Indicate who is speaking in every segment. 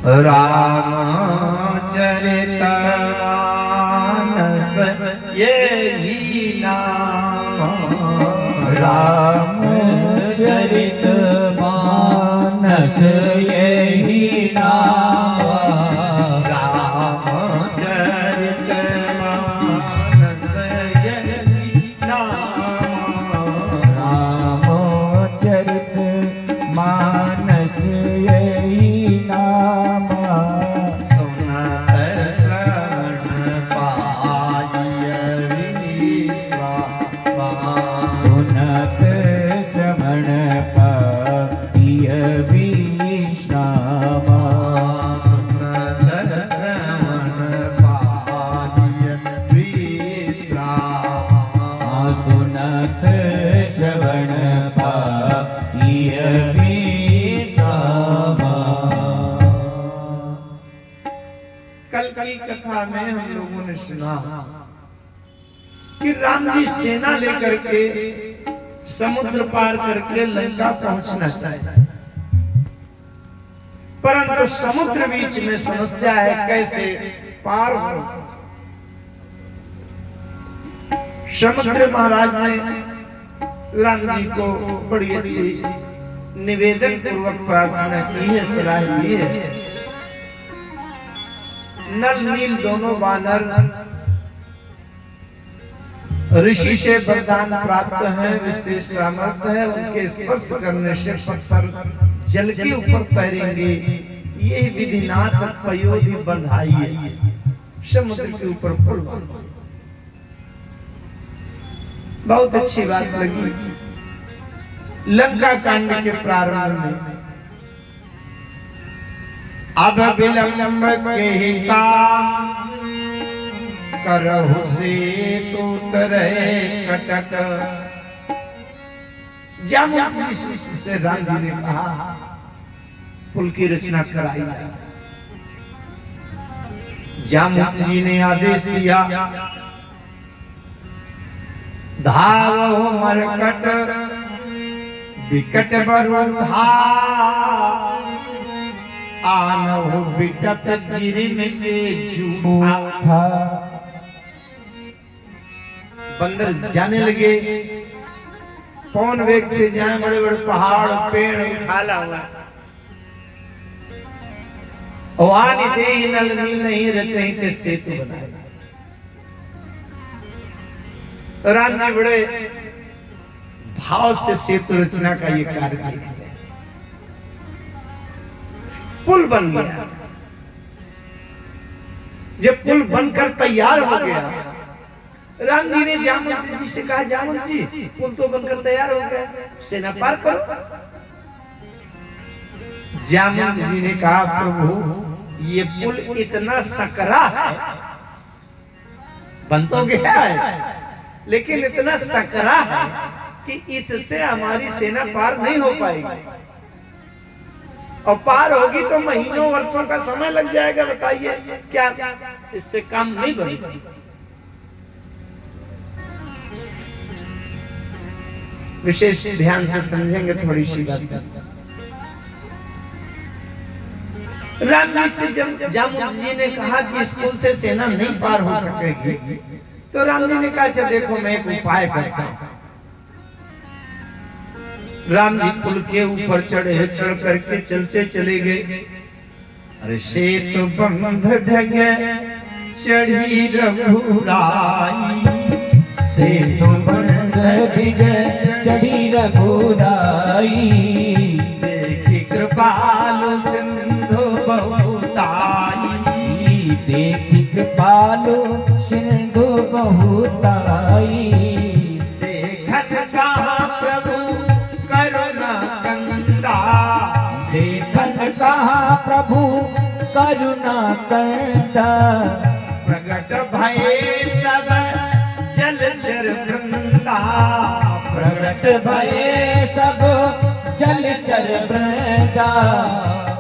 Speaker 1: रामचरितमानस यही नाम,
Speaker 2: रामचरितमानस यही नाम,
Speaker 1: रामचरितमानस यही नाम,
Speaker 2: रामचरितमानस यही नाम,
Speaker 1: सुनत श्रवण पाय विश्वास,
Speaker 2: सुनत श्रवण पाय विश्राम,
Speaker 1: सुनत श्रवण पाय विश्राम,
Speaker 2: सुनत श्रवण पाय विश्राम।
Speaker 1: कल की कथा में हम लोगों ने सुना कि राम जी सेना लेकर के समुद्र पार करके लंका पहुंचना चाहते, परंतु समुद्र बीच में समस्या है, कैसे पार हो। समुद्र महाराज ने राम जी को बड़ी अच्छी निवेदन पूर्वक प्रार्थना की है, सलाह दी है। नल नील दोनों वानर ऋषि से वरदान प्राप्त है, विशेष सामर्थ्य है, उनके स्पर्श करने से पत्थर जल के ऊपर तैरेंगे। ये विधिनाथ पयोधि बंधाई है, समुद्र के ऊपर पुल बना। बहुत अच्छी बात लगी। लंका कांड के प्रारंभ में अब विलंब के काम करहु से तो तरे कटक। जामुन से राम जी ने कहा पुल की रचना कराई। जामुन जी ने आदेश दिया धावो मरकट विकट बरुधा, आनहु बिटप गिरिन के जूठा। बंदर जाने लगे, पवन वेग से जाए, बड़े बड़े पहाड़ पेड़ उठाला हुआ। वानी दे नल नहीं रचही ते सेतु बनाए। राम जी बड़े भाव से सेतु रचना का ये कार्य किया। पुल बन गया। जब पुल बनकर तैयार हो गया, राम जी ने जामुन जी से कहा, जामुन जी पुल तो बनकर तैयार हो गया, सेना पार करो। जामुन जी ने कहा प्रभु ये पुल इतना सकरा है, बन तो गया है लेकिन इतना सकरा है कि इससे हमारी सेना पार नहीं हो पाएगी, और पार होगी तो महीनों वर्षों का समय लग जाएगा। बताइए क्या इससे काम नहीं बनेगा। विशेष ध्यान से समझेंगे थोड़ी सी बात। राम जी से जब जामुन जी ने कहा कि इस पुल से सेना नहीं पार हो सकेगी, तो राम जी ने कहा अच्छा देखो मैं एक उपाय करता हूं। राम जी पुल के ऊपर चढ़े, चढ़ करके चलते चले गए। अरे सेतु बंध ढगे चढ़ी रघुराई,
Speaker 2: सेतु बंध ढगे चढ़ी रघुराई।
Speaker 1: देखी कृपालु सिंधु बहुताई,
Speaker 2: देखी कृपालु सिंधु बहुताई।
Speaker 1: देखत कहाँ प्रभु करुणा कंदा,
Speaker 2: देखत कहाँ प्रभु करुणा कंदा।
Speaker 1: प्रगट भये सब जलचर वृंदा,
Speaker 2: प्रगट भये सब जलचर वृंदा।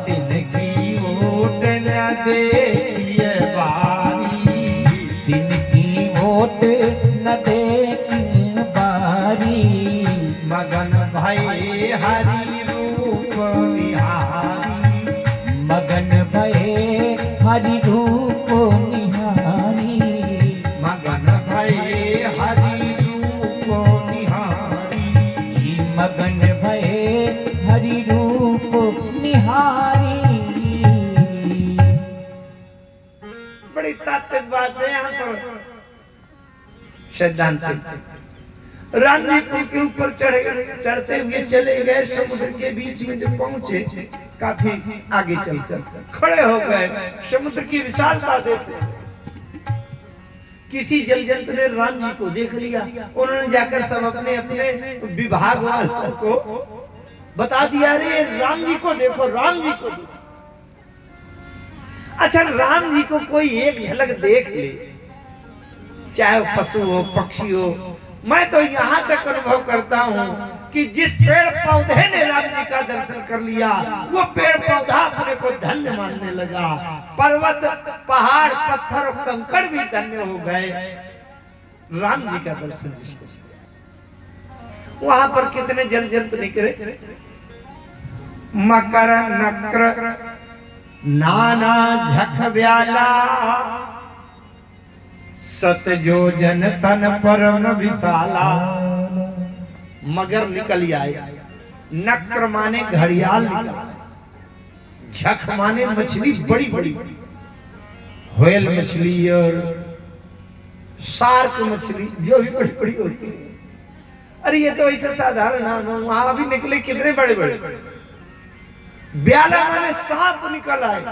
Speaker 1: तिनकी ओट न देखिए बारी,
Speaker 2: तिनकी ओट न देखिए बारी।
Speaker 1: मगन भये हरि रूप विहारी,
Speaker 2: मगन भये
Speaker 1: तात्विक बात है यहाँ पर सैद्धांतिक। राम जी पुल के ऊपर चढ़ते हुए चले गए, समुद्र के बीच में जब पहुंचे काफी आगे चल खड़े हो गए, समुद्र की विशालता देखते। किसी जल जंतु ने राम जी को देख लिया, उन्होंने जाकर सब अपने अपने विभाग वालों को बता दिया, अरे राम जी को देखो, राम जी को देखो। अच्छा, राम जी को कोई एक झलक देख ले, चाहे वो पशु हो पक्षी हो, मैं तो यहाँ तक अनुभव करता हूँ कि जिस पेड़ पौधे ने राम जी का दर्शन कर लिया, वो पेड़ पौधा अपने को धन्य मानने लगा। पर्वत पहाड़ पत्थर और कंकड़ भी धन्य हो गए राम जी का दर्शन जिसको किया। वहां पर कितने जल जंतु निकले, मकर नक्र नाना झख व्याला, सतजोजन तन परम विशाला। मगर निकल आए, नक्र माने घड़ियाल निकल आए, झख माने मछली बड़ी बड़ी, व्हेल मछली और शार्क मछली जो भी बड़ी बड़ी होती है। अरे ये तो ऐसा साधारण नाम है, वहां भी निकले कितने बड़े बड़े। ब्याला माने सांप निकल आए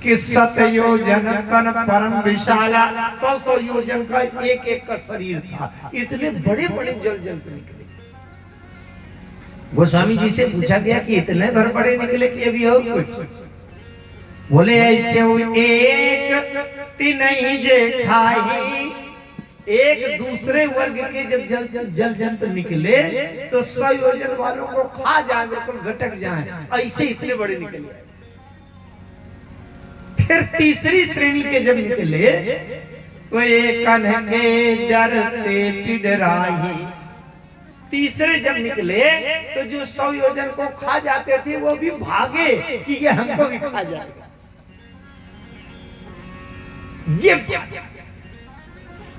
Speaker 1: कि सतयोजन तन परम विशाला, 100 योजन का एक एक का शरीर था, इतने बड़े बड़े जल जंतु निकले। गोस्वामी जी से पूछा गया कि इतने भर बड़े निकले कि अभी और कुछ? बोले ऐसे एक नहीं जे खाई, एक दूसरे वर्ग के जब जल जंतु निकले तो 100 योजन वालों को खा जाए, बिल्कुल घटक जाए, ऐसे इतने बड़े निकले। फिर तीसरी श्रेणी के जब निकले तो एक के डरते पिडराही। तीसरे जब निकले तो जो 100 योजन को खा जाते थे वो भी भागे कि ये हमको भी खा जाएगा। ये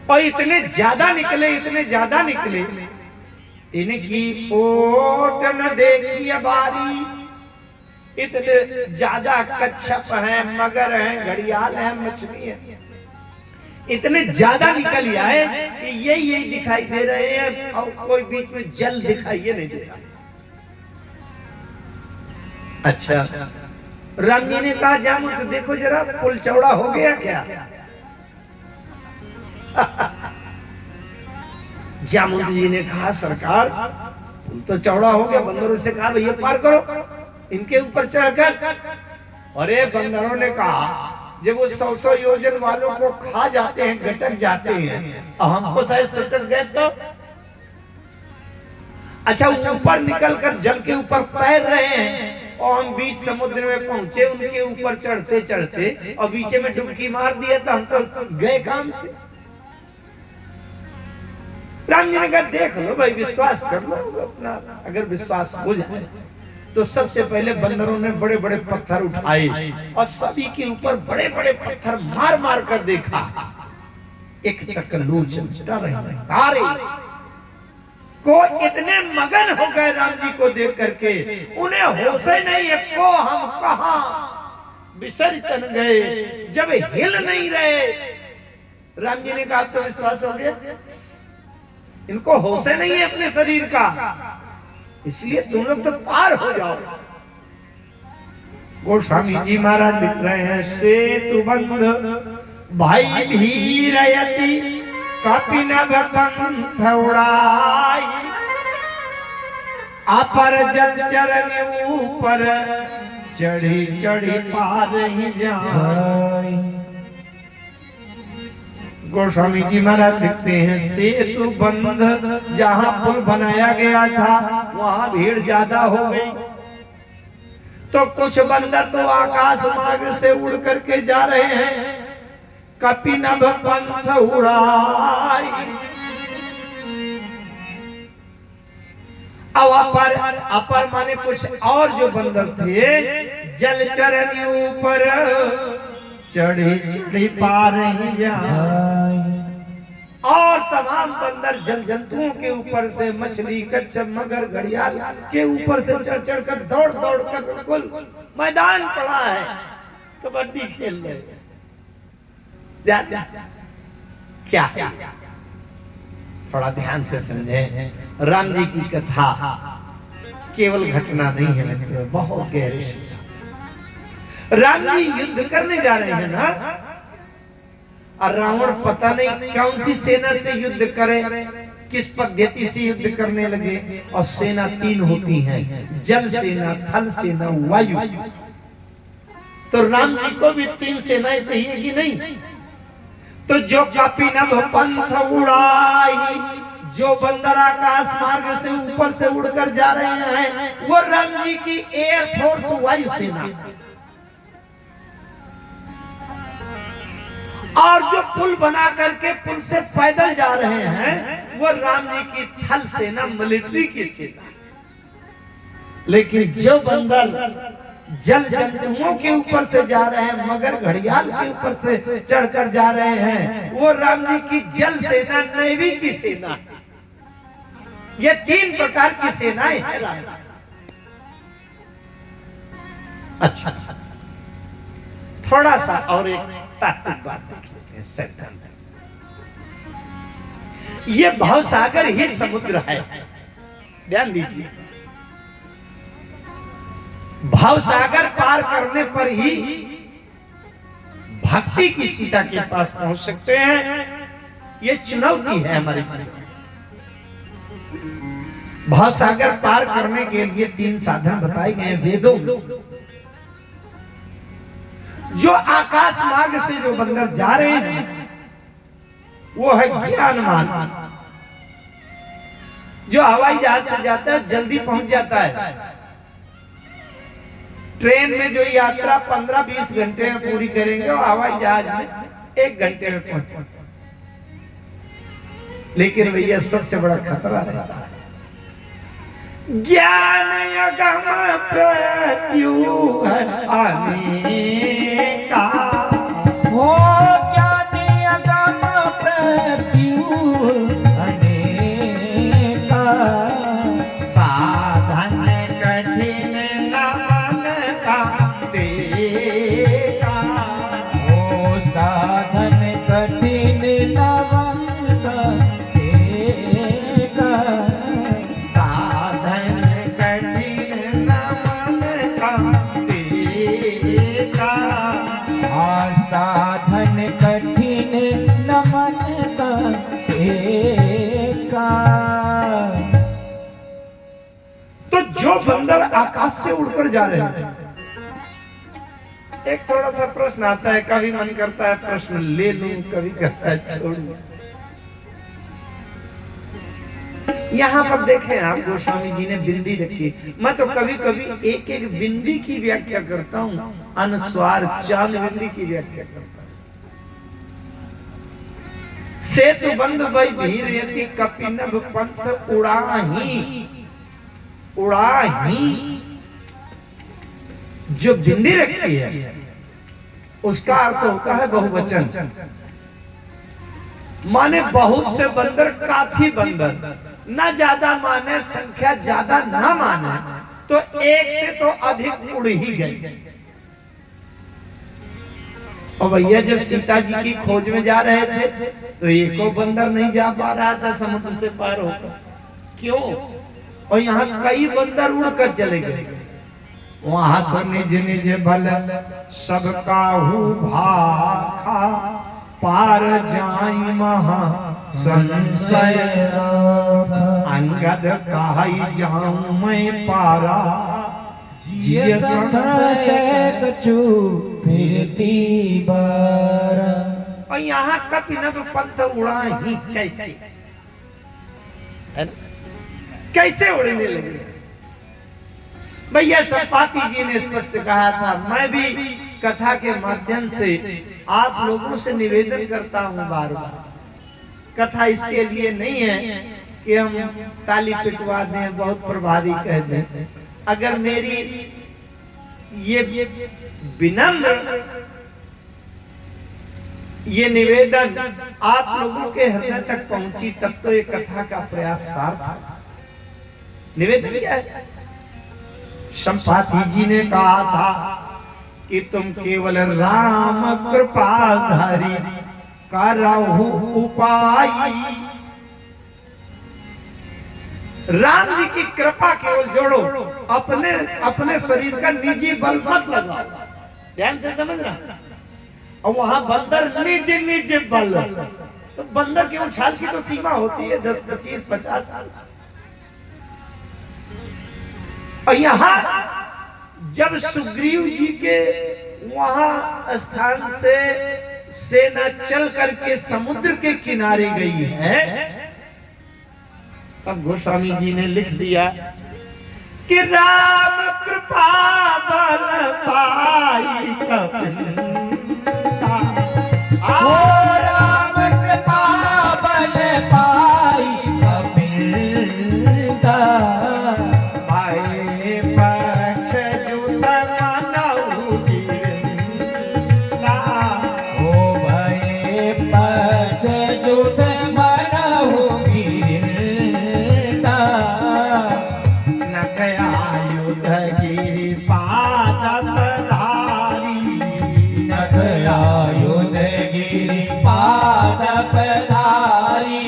Speaker 1: और इतने ज्यादा निकले, इतने ज्यादा निकले, इनकी ओट न देखी बारी। इतने ज्यादा कच्छप हैं, मगर हैं, घड़ियाल हैं, मछली है, इतने ज्यादा निकल आए कि यही दिखाई दे रहे हैं और कोई बीच में जल दिखाई नहीं दे रहा। अच्छा, राम जी ने कहा जामुन तो देखो जरा पुल चौड़ा हो गया क्या? जामुन जी ने कहा सरकार पुल तो चौड़ा हो गया। बंदरों से कहा भैया पार करो इनके ऊपर चढ़कर। अरे बंदरों ने कहा जब वो 100 योजन वालों को खा जाते हैं, गटक जाते हैं, और हमको शायद सटक गए तो। अच्छा, ऊपर निकलकर जल के ऊपर तैर रहे हैं और हम बीच समुद्र में पहुंचे, उनके ऊपर चढ़ते चढ़ते और बीच में डुबकी मार दिया तो हम तो गए काम से। राम जी ने कहा देख लो भाई, विश्वास कर लो अपना, अगर विश्वास हो जाए तो। सबसे पहले बंदरों ने बड़े बड़े पत्थर उठाए और सभी के ऊपर बड़े बड़े पत्थर मार मार कर देखा। एक टक लोचन तारे को इतने मगन हो गए राम जी को देख करके, उन्हें होश ही नहीं है को हम कहां विसर्जन गए, जब हिल नहीं रहे। राम जी ने कहा तो विश्वास हो गया, इनको होश नहीं है अपने शरीर का, इसलिए तुम लोग तो पार हो जाओ। गोस्वामी जी महाराज लिख रहे हैं सेतु बंध भाई भीरयति कपिनभ पंथ उड़ाई, अपर जल चरण ऊपर चढ़ी चढ़ी पार ही जाए। गोस्वामी जी महाराज लिखते हैं सेतु बंध, जहां पुल बनाया गया था वहां भीड़ ज्यादा हो गई तो कुछ बंदर तो आकाश मार्ग से उड़ करके जा रहे हैं, कपिनभ पंथ उड़ाई। अब अपर माने कुछ और जो बंदर थे जल चरण ऊपर चढ़ी चढ़ी पार ही जाए। और तमाम बंदर जल जंतुओं के ऊपर से, मछली कच्छप मगर घड़ियाल के ऊपर से चढ़ चढ़ कर दौड़ दौड़ कर बिल्कुल मैदान पड़ा है, कबड्डी खेल रहे। जा क्या है? थोड़ा ध्यान से समझे। राम जी की कथा केवल घटना नहीं है मित्रों, बहुत गहरी शिक्षा। राम जी युद्ध करने जा रहे हैं ना, और रावण पता नहीं कौन सी सेना से युद्ध करे, किस पद्धति से युद्ध करने लगे। और सेना 3 होती हैं, जल सेना, थल सेना, वायु सेना। तो राम जी को भी 3 सेनाएं चाहिए कि नहीं? तो जो कपिनभ पंथ उड़ाई, जो बंदर आकाश मार्ग से ऊपर से उड़कर जा रहे हैं, वो राम जी की एयरफोर्स वायु सेना। और जो पुल बना करके पुल से पैदल जा रहे हैं, वो राम जी की थल सेना, मिलिट्री की सेना। लेकिन जो बंदर जल जंतुओं के ऊपर से जा रहे हैं, मगर घड़ियाल के ऊपर से चढ़कर जा रहे हैं, वो राम जी की जल सेना, नेवी की सेना। ये 3 प्रकार की सेनाएं हैं राम जी। अच्छा, थोड़ा सा और एक तात्विक बात देख लेते हैं सत्संग। ये भवसागर ही समुद्र है, ध्यान दीजिए। भवसागर पार करने पर ही भक्ति की सीता के पास पहुंच सकते हैं। ये चुनौती है हमारी जीवन। भवसागर पार करने के लिए 3 साधन बताए गए हैं वेदों में। जो आकाश मार्ग से जो बंदर जा रहे हैं, वो है ज्ञान मार्ग। जो हवाई जहाज से जाता है जल्दी पहुंच जाता है। ट्रेन में जो यात्रा 15-20 घंटे में पूरी करेंगे, वो हवाई जहाज में 1 घंटे में पहुंच जाते हैं। लेकिन भैया सबसे बड़ा खतरा रहता है ज्ञान अगम प्रत्युह अनेका।
Speaker 2: हो ज्ञान अगम प्रत्युह अनेका,
Speaker 1: साधन कठिन नमन का टेका।
Speaker 2: हो साधन कठिन नमन का टेका।
Speaker 1: साधन कठिन नमन का टेका।
Speaker 2: साधन कठिन नमन का टेका।
Speaker 1: तो जो बंदर आकाश से उड़कर जा रहे हैं, एक थोड़ा सा प्रश्न आता है, कभी मन करता है प्रश्न ले लूं, कभी करता है छोड़ दूं। यहाँ पर देखें आप, गोस्वामी जी ने बिंदी रखी। मैं तो कभी कभी एक एक बिंदी की व्याख्या करता हूँ, अनुस्वार चांद बिंदी की व्याख्या करता हूँ। सेतु बंद भई भीर यति कपिनभ पंथ उड़ाही। उड़ाही जो बिंदी रखी है, उसका अर्थ होता है बहुवचन। माने बहुत से बंदर, काफी बंदर, ना ज्यादा माने, संख्या ज्यादा ना माने, तो एक से तो अधिक उड़ ही गए। और भैया जब सीता जी की खोज में जा रहे थे, तो एको बंदर नहीं जा पा रहा था समुद्र से पार होकर। क्यों? और यहाँ कई बंदर उड़कर चले गए। वहां तो निज निज बल सबका हु भाखा, पार जाई महा संशय। अंगद कहाई जाऊं मैं पारा,
Speaker 2: जिय संशय कछु फिरती बार।
Speaker 1: और यहाँ कपिनभ पंथ उड़ा ही कैसे, कैसे उड़ने लगे? भैया संपाति जी ने स्पष्ट कहा था। मैं भी कथा के माध्यम से आप लोगों से निवेदन करता हूँ बार बार। कथा इसके लिए नहीं है कि हम ताली पिटवा दें, बहुत प्रभावी कह दें। अगर मेरी ये विनम्र ये निवेदन आप लोगों के हृदय तक पहुंची, तब तो ये कथा का प्रयास सार्थक। निवेदन क्या है? संपाति जी ने कहा था कि तुम केवल राम कृपाधारी करहु उपाय। राम जी की कृपा केवल जोड़ो, अपने अपने शरीर का निजी बल मत लगाओ। ध्यान से समझ रहा। और वहां बंदर निज निज बल, तो बंदर के उछाल की तो सीमा होती है 10, 25, 50 साल। और यहाँ जब सुग्रीव जी के वहां स्थान से सेना चल करके समुद्र के किनारे गई है, तब गोस्वामी जी ने लिख दिया कि राम कृपा बल पाई कपिलता।
Speaker 2: राम कृपा बल पाई कपिलता।
Speaker 1: आए पक्ष जुत मनहु गिरता।
Speaker 2: ओ भये पछ जुत मनहु गिरता।
Speaker 1: नख आयुध गिरि पादप धारी।
Speaker 2: नख आयुध गिरि पादप धारी।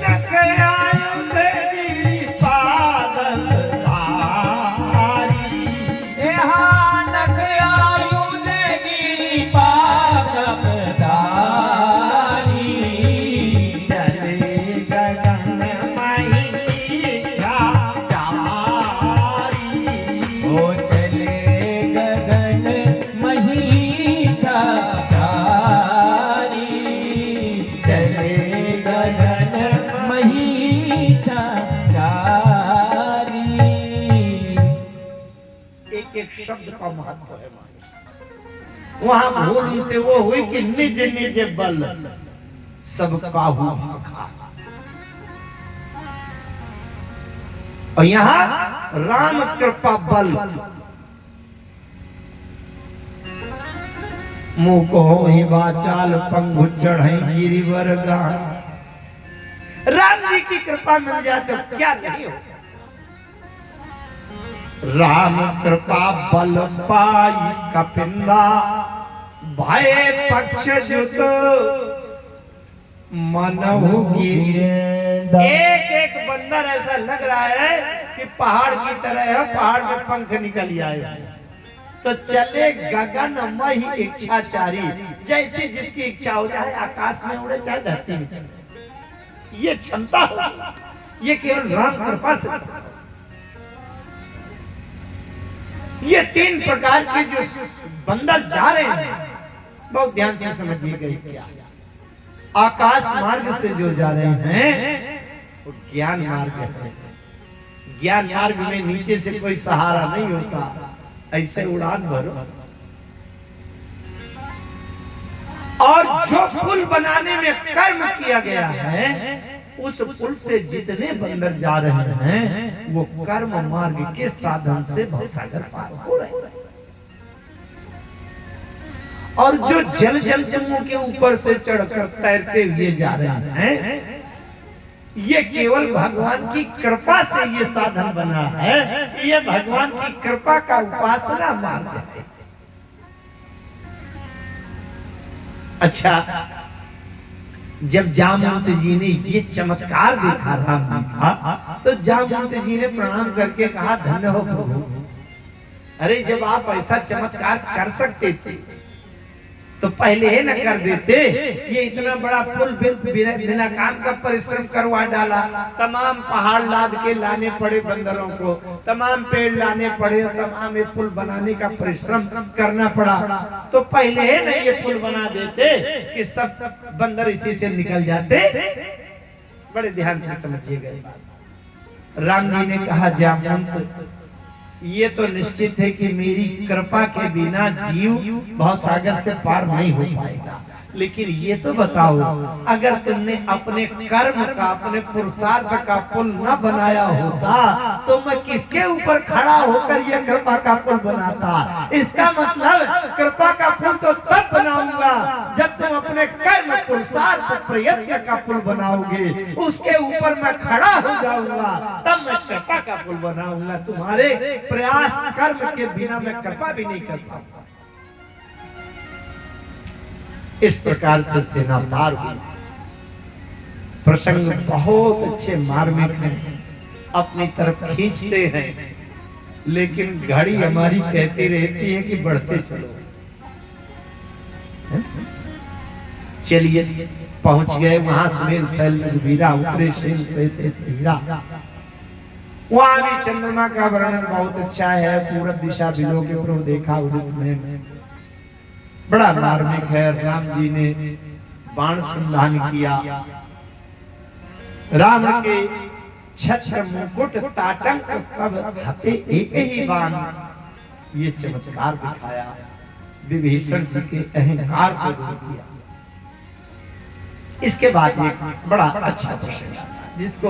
Speaker 1: नख आयुध गिरि पादप धारी।
Speaker 2: नख आयुध गिरि पादप धारी।
Speaker 1: चले गगन मही चारी।
Speaker 2: ओ चले गगन महीचा चारी। चले गगन महीचा चारी।
Speaker 1: एक एक शब्द का महत्व है मानस। वहां भूल से वो हुई कि निज निज बल सब काहू भाखा। और यहाँ राम कृपा बल मुंह को ही वाचाल पंगु चढ़ई गिरिवर गान। राम जी की कृपा मिल जाए तो क्या नहीं हो सकता। राम कृपा बल पाई कपिला। भय पक्ष जुत मनहु गिरता। एक एक बंदर ऐसा लग रहा है कि पहाड़ की तरह है, पहाड़ में पंख निकल आए। तो चले गगन मही इच्छाचारी। जैसे जिसकी इच्छा हो जाए आकाश में उड़े चाहे धरती में चले। ये क्षमता होगी, ये केवल राम कृपा से संभव है। ये 3 प्रकार के जो बंदर जा रहे हैं, बहुत ध्यान से समझिएगा। क्या आकाश मार्ग से जो जा रहे हैं वो ज्ञान मार्ग है। ज्ञान मार्ग में नीचे से कोई सहारा नहीं होता, ऐसे उड़ान भरो। और जो पुल बनाने में कर्म किया गया है, उस पुल से जितने बंदर जा रहे हैं वो कर्म मार्ग के साधन से भवसागर पार हो रहे हैं। और जो जल जंतुओं के ऊपर से चढ़कर तैरते हुए जा रहे हैं, ये केवल भगवान की कृपा से ये साधन बना है। ये भगवान की कृपा का उपासना मार्ग है। अच्छा, जब जामवंत जी ने ये चमत्कार देखा राम जी का, तो जामवंत जी ने प्रणाम करके कहा, धन्य हो प्रभु। अरे जब आप ऐसा चमत्कार कर सकते थे तो पहले ही न कर देते। ये इतना बड़ा पुल बिना काम का परिश्रम करवा डाला। तमाम पहाड़ लाद के लाने पड़े बंदरों को, तमाम पेड़ लाने पड़े, तमाम ये पुल बनाने का परिश्रम करना पड़ा। तो पहले ही न ये पुल बना देते कि सब बंदर इसी से निकल जाते। बड़े ध्यान से समझिएगा। राम जी ने कहा, जामवंत ये तो निश्चित है कि मेरी कृपा के बिना जीव भवसागर से पार नहीं हो पाएगा। लेकिन ये तो बताओ, अगर तुमने अपने कर्म का, अपने पुरुषार्थ का पुल न बनाया होता तो मैं किसके ऊपर खड़ा होकर ये कृपा का पुल बनाता। इसका मतलब कृपा का पुल तो तब बनाऊंगा जब तुम अपने कर्म, पुरुषार्थ, प्रयत्न का पुल बनाओगे। उसके ऊपर मैं खड़ा हो जाऊंगा, तब मैं कृपा का पुल बनाऊंगा। तुम्हारे प्रयास कर्म के बिना मैं कृपा भी नहीं कर पाऊंगा। इस प्रकार से सेना पार हुई। प्रसंग बहुत अच्छे मार्मिक हैं, अपनी तरफ खींचते हैं, लेकिन घड़ी हमारी कहती रहती है कि बढ़ते चलो। चलिए पहुंच गए वहां, सुनील शैल वीरा उतरे शील से हीरा। वहां भी चंद्रमा का वर्णन बहुत अच्छा है। पूरब दिशा बिलो के ऊपर देखा उदित में, बड़ा मार्मिक है। राम जी ने बाण संधान किया, रावण के छत्र मुकुट ताटंक कब हते एक ही बाण। ये चमत्कार दिखाया, विभीषण जी के अहंकार को दूर किया। इसके बाद एक बड़ा अच्छा प्रसंग जिसको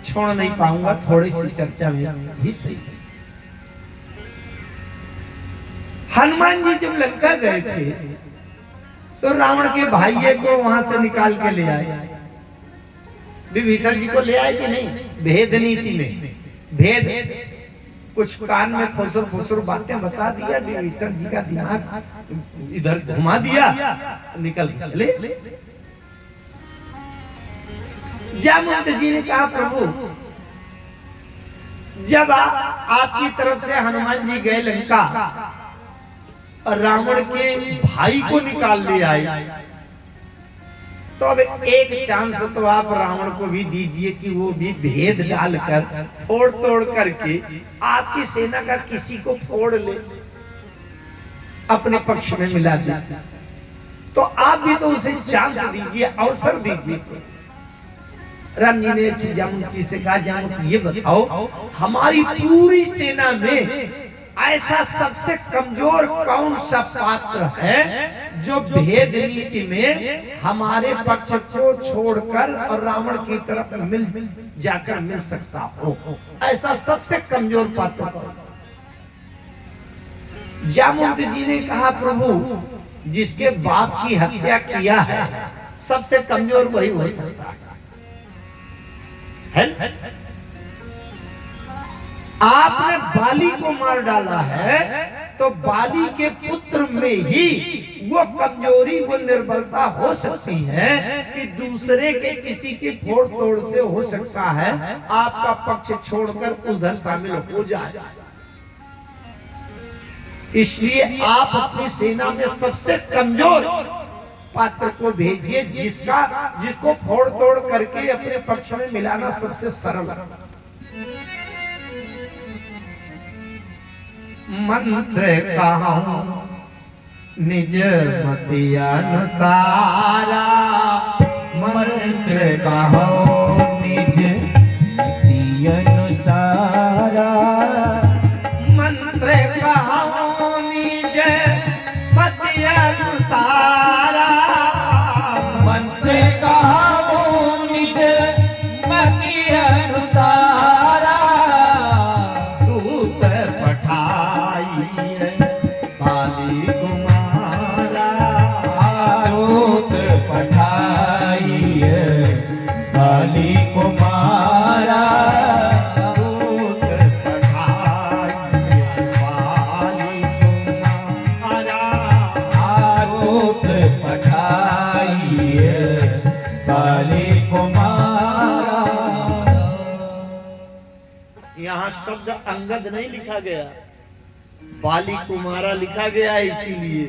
Speaker 1: छोड़ नहीं पाऊंगा, थोड़ी सी चर्चा में ही सही। हनुमान जी जब लंका गए थे तो रावण के भाइये को वहां से निकाल के ले आए। विभीषण जी को ले आए कि नहीं? भेद नीति में भेद, कुछ कान में फुसुर फुसुर बातें बता दिया, विभीषण जी का दिमाग इधर घुमा दिया, निकल के चले। जामवंत जी ने कहा, प्रभु जब आपकी तरफ से हनुमान जी गए लंका और रावण के भाई को निकाल ले आए, तो अब एक चांस तो आप रावण को भी दीजिए कि वो भी भेद डालकर फोड़ तोड़ करके आपकी सेना का किसी को फोड़ ले, अपने पक्ष में मिला दे। तो आप भी तो उसे चांस दीजिए, अवसर दीजिए। राम जी ने जामुन जी से कहा, जामुन ये बताओ हमारी पूरी सेना में ऐसा सबसे कमजोर कौन सा पात्र है जो भेद नीति में हमारे पक्ष को छोड़कर और रावण की तरफ मिल जाकर मिल सकता हो? ऐसा सबसे कमजोर पात्र कौन? जामुन जी ने कहा, प्रभु जिसके बाप की हत्या किया है सबसे कमजोर वही हो सकता है। आपने बाली को मार डाला है तो बाली के पुत्र में ही वो कमजोरी, वो निर्बलता हो सकती है कि दूसरे के किसी की फोड़ तोड़ से हो सकता है आपका पक्ष छोड़कर उधर शामिल हो जाए। इसलिए आप अपनी सेना में सबसे कमजोर पात्र को भेजिए, जिसको फोड़ तोड़ करके अपने पक्ष में मिलाना सबसे सरल। मंत्र कहूं निज मति अनुसारा, मंत्र कहूं निज मति अनुसारा, मंत्र कहूं निज मति अनुसारा, मंत्र कहूं निज मति अनुसारा। दूत पठाइए बाली कुमारा, दूत पठाइए बाली कुमारा, दूत पठाइए बाली कुमारा, दूत पठाइए बाली कुमारा। यहाँ शब्द अंगद नहीं लिखा गया, बाली कुमारा लिखा गया है। इसीलिए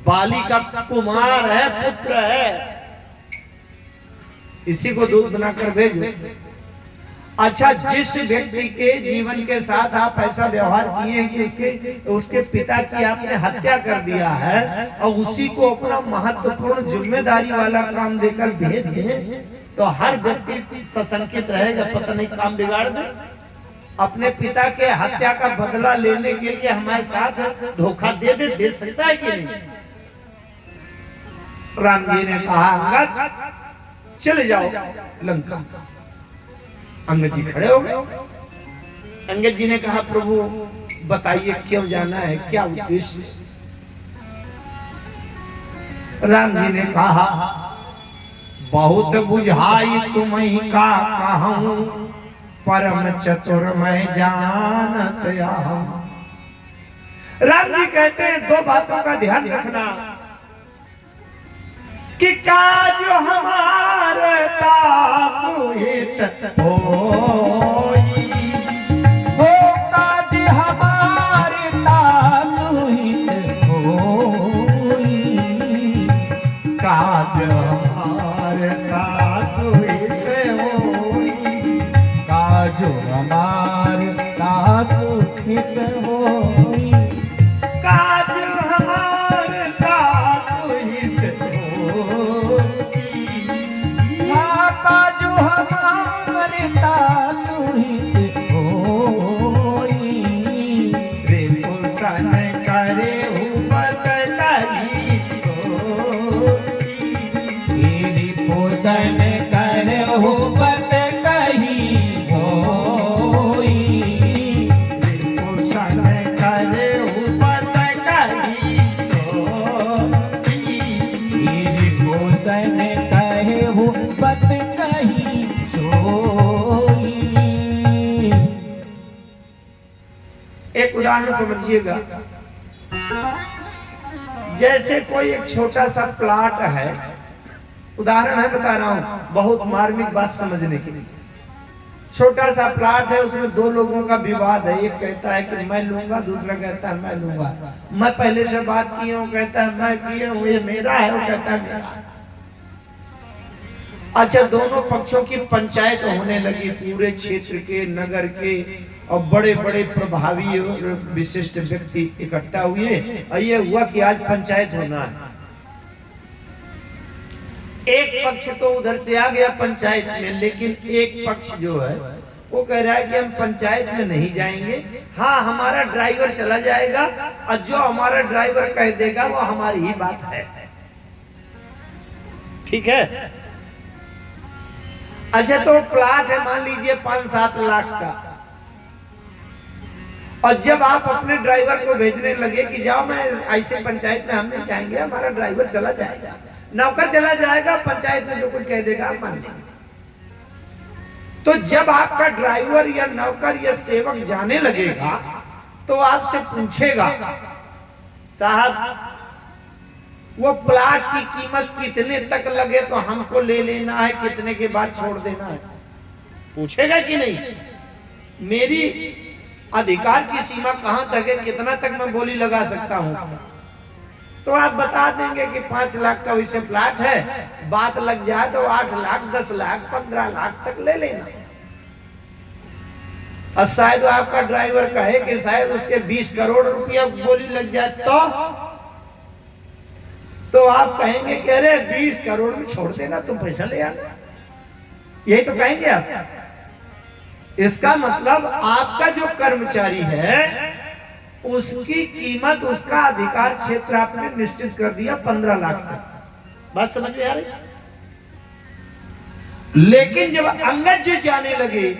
Speaker 1: बाली का कुमार है, पुत्र है, इसी को दूत बनाकर भेजो। अच्छा, जिस व्यक्ति के जीवन के साथ आप ऐसा व्यवहार किए हैं कि उसके पिता की आपने हत्या कर दिया है और उसी को अपना महत्वपूर्ण जिम्मेदारी वाला काम देकर भेज दें, तो हर व्यक्ति सशंकित रहेगा, पता नहीं काम बिगाड़ दे। अपने पिता के हत्या का बदला लेने के लिए हमारे साथ धोखा दे सकता है कि नहीं? राम जी ने कहा, अंगद चले जाओ लंका। अंगद जी खड़े हो गए। अंगद जी ने कहा, प्रभु बताइए क्यों जाना है, क्या उद्देश्य? राम जी ने कहा, बहुत बुझाई तुम्हीं का कहूं, परम चतुर मैं जानत आहूं। राम जी कहते हैं, दो बातों का ध्यान रखना। कि काज हमारे तासुहित होई,
Speaker 2: हो काज हमारे तासुहित होई,
Speaker 1: काज हमारे तासुहित होई,
Speaker 2: काज हमारे तासुहित होई,
Speaker 1: काज हमारे तासुहित
Speaker 2: काज हमारे तासुहित होई,
Speaker 1: रे पुसन करे हुबत कही सोई,
Speaker 2: मेरी पोषण कर हो बत कही होई,
Speaker 1: रे पुसन करे हुबत कही सोई,
Speaker 2: मेरी पोषण कहे हो बत कही सोई।
Speaker 1: एक उदाहरण समझिएगा। जैसे कोई एक छोटा सा प्लाट है, उदाहरण है बता रहा हूं, बहुत मार्मिक बात समझने के लिए। छोटा सा प्लाट है, उसमें दो लोगों का विवाद है। एक कहता है कि मैं लूंगा, दूसरा कहता है मैं लूंगा। मैं पहले से बात किया हूं, कहता है मैं किया हूं, ये मेरा है, वो कहता है मेरा है। अच्छा, दोनों पक्षों की पंचायत होने लगी, पूरे क्षेत्र के, नगर के, और बड़े बड़े प्रभावी और विशिष्ट व्यक्ति इकट्ठा हुए, और ये हुआ कि आज पंचायत होना है। एक पक्ष तो उधर से आ गया पंचायत में, लेकिन एक पक्ष जो है वो कह रहा है कि हम पंचायत में नहीं जाएंगे, हाँ हमारा ड्राइवर चला जाएगा, और जो हमारा ड्राइवर कह देगा वो हमारी ही बात है। ठीक है। अच्छा, तो प्लाट है मान लीजिए 5-7 लाख का, और जब आप अपने ड्राइवर को भेजने लगे कि जाओ मैं ऐसे पंचायत में हम नहीं जाएंगे, हमारा ड्राइवर चला जाएगा, नौकर चला जाएगा, पंचायत में जो कुछ कह देगा आप मान लेंगे। तो जब आपका ड्राइवर या नौकर या सेवक जाने लगेगा तो आपसे पूछेगा, साहब वो प्लाट की कीमत कितने तक लगे तो हमको ले लेना है, कितने के बाद छोड़ देना है? पूछेगा कि नहीं? मेरी अधिकार की सीमा कहां तक है, कितना तक मैं बोली लगा सकता हूं उसका? तो आप बता देंगे कि 5 लाख का वैसे प्लाट है, बात लग जाए तो 8 लाख, 10 लाख, 15 लाख तक ले लेना। और शायद आपका ड्राइवर कहे कि शायद उसके 20 करोड़ रुपया बोली लग जाए, तो आप कहेंगे कि अरे 20 करोड़ में छोड़ देना, तुम पैसा ले आना, यही तो कहेंगे आप। इसका मतलब आपका जो कर्मचारी है उसकी कीमत, उसका अधिकार क्षेत्र आपने निश्चित कर दिया 15 लाख तक। बात समझ में आ रही? लेकिन जब अंगद जी जाने लगे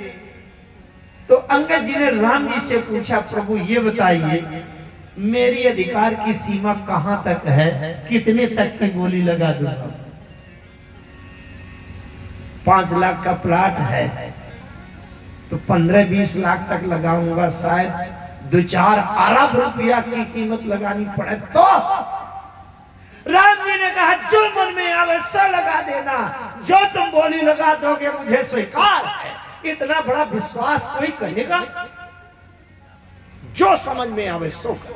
Speaker 1: तो अंगद जी ने राम जी से पूछा, प्रभु ये बताइए मेरी अधिकार की सीमा कहां तक है, कितने तक की बोली लगा दूंगा? 5 लाख का प्लाट है तो 15-20 लाख तक लगाऊंगा, शायद 2-4 अरब रुपया की कीमत लगानी पड़े तो। राम जी ने कहा जो मन में आवे सो लगा देना, जो तुम बोली लगा दोगे मुझे स्वीकार है। इतना बड़ा विश्वास कोई करेगा? जो समझ में आवे सो कर।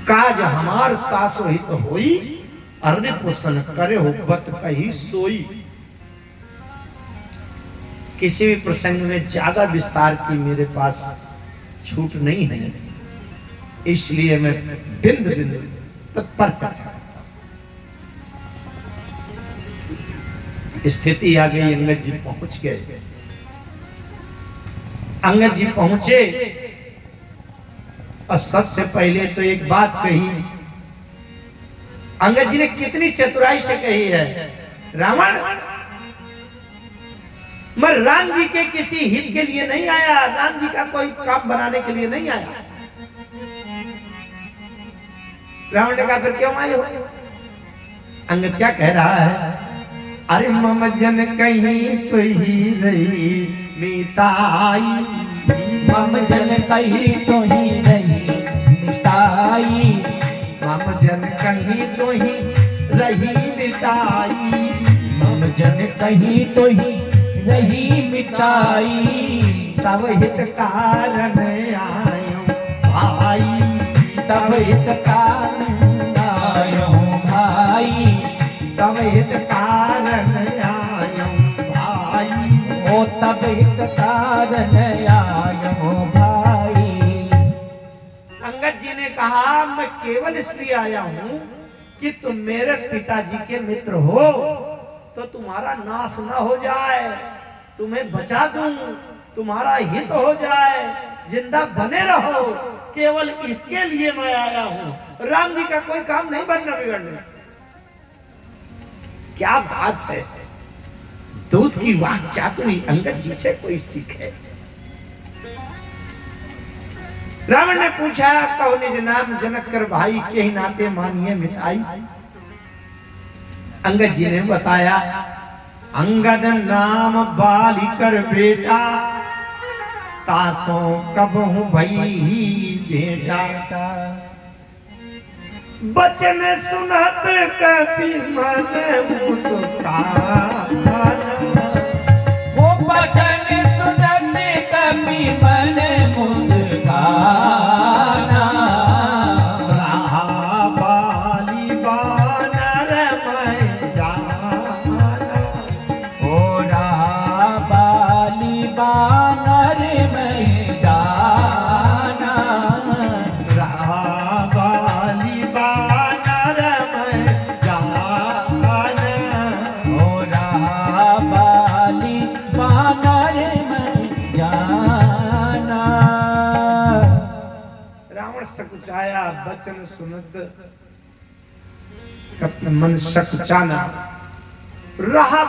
Speaker 1: काज हमार तासो हित होई, अरे पुसन करे हो बत कही सोई। किसी भी प्रसंग में ज्यादा विस्तार की मेरे पास छूट नहीं है, इसलिए मैं बिंदु बिंदु तत्पर चर्चा करता हूं। स्थिति आ गई, अंगद जी पहुंच गए। अंगद जी पहुंचे और सबसे पहले तो एक बात कही। अंगद जी ने कितनी चतुराई से कही है, रावण मैं राम जी के किसी हित के लिए नहीं आया, राम जी का कोई काम बनाने के लिए नहीं आया। रावण ने कहा फिर क्यों आए हो? अंगद क्या कह रहा है, अरे मम जन कहीं तो ही रही मिताई,
Speaker 2: मम जन कहीं तो ही रही मिताई,
Speaker 1: मम जन कहीं तो ही रही मिताई,
Speaker 2: मम जन कहीं तो ही रही मिताई,
Speaker 1: तब हित कारण आयो भाई,
Speaker 2: तब हित कारण आयो भाई,
Speaker 1: तब हित कारण आयो भाई,
Speaker 2: ओ तब हित कारण आयो भाई।
Speaker 1: अंगद जी ने कहा मैं केवल इसलिए आया हूं कि तुम मेरे पिताजी के मित्र हो, तो तुम्हारा नाश न हो जाए, तुम्हें बचा दूं, तुम्हारा हित हो जाए, जिंदा बने रहो, केवल इसके लिए मैं आया हूं। राम जी का कोई काम नहीं बनना बिगड़ने से। क्या बात है, दूध की वाक चातुरी अंगद जी से कोई सीखे। रावण ने पूछा कहो निज नाम जनक कर भाई, के ही नाते मानिए मिताई। अंगद जी ने बताया अंगद नाम बाली कर बेटा, तासो कब हूं भई बेटा, बचन सुनत कभी मन मुस्काना,
Speaker 2: वो बचन सुनत कभी मन मुस्काना,
Speaker 1: रहा बाली बानर मैं जाना,
Speaker 2: ओ रहा बाली बानर में जाना,
Speaker 1: रहा बाली बानर मैं जाना,
Speaker 2: ओ रहा बाली बानर में जाना।
Speaker 1: रावण सकुचाया बचन सुनत कपन मन सकुचाना, रहा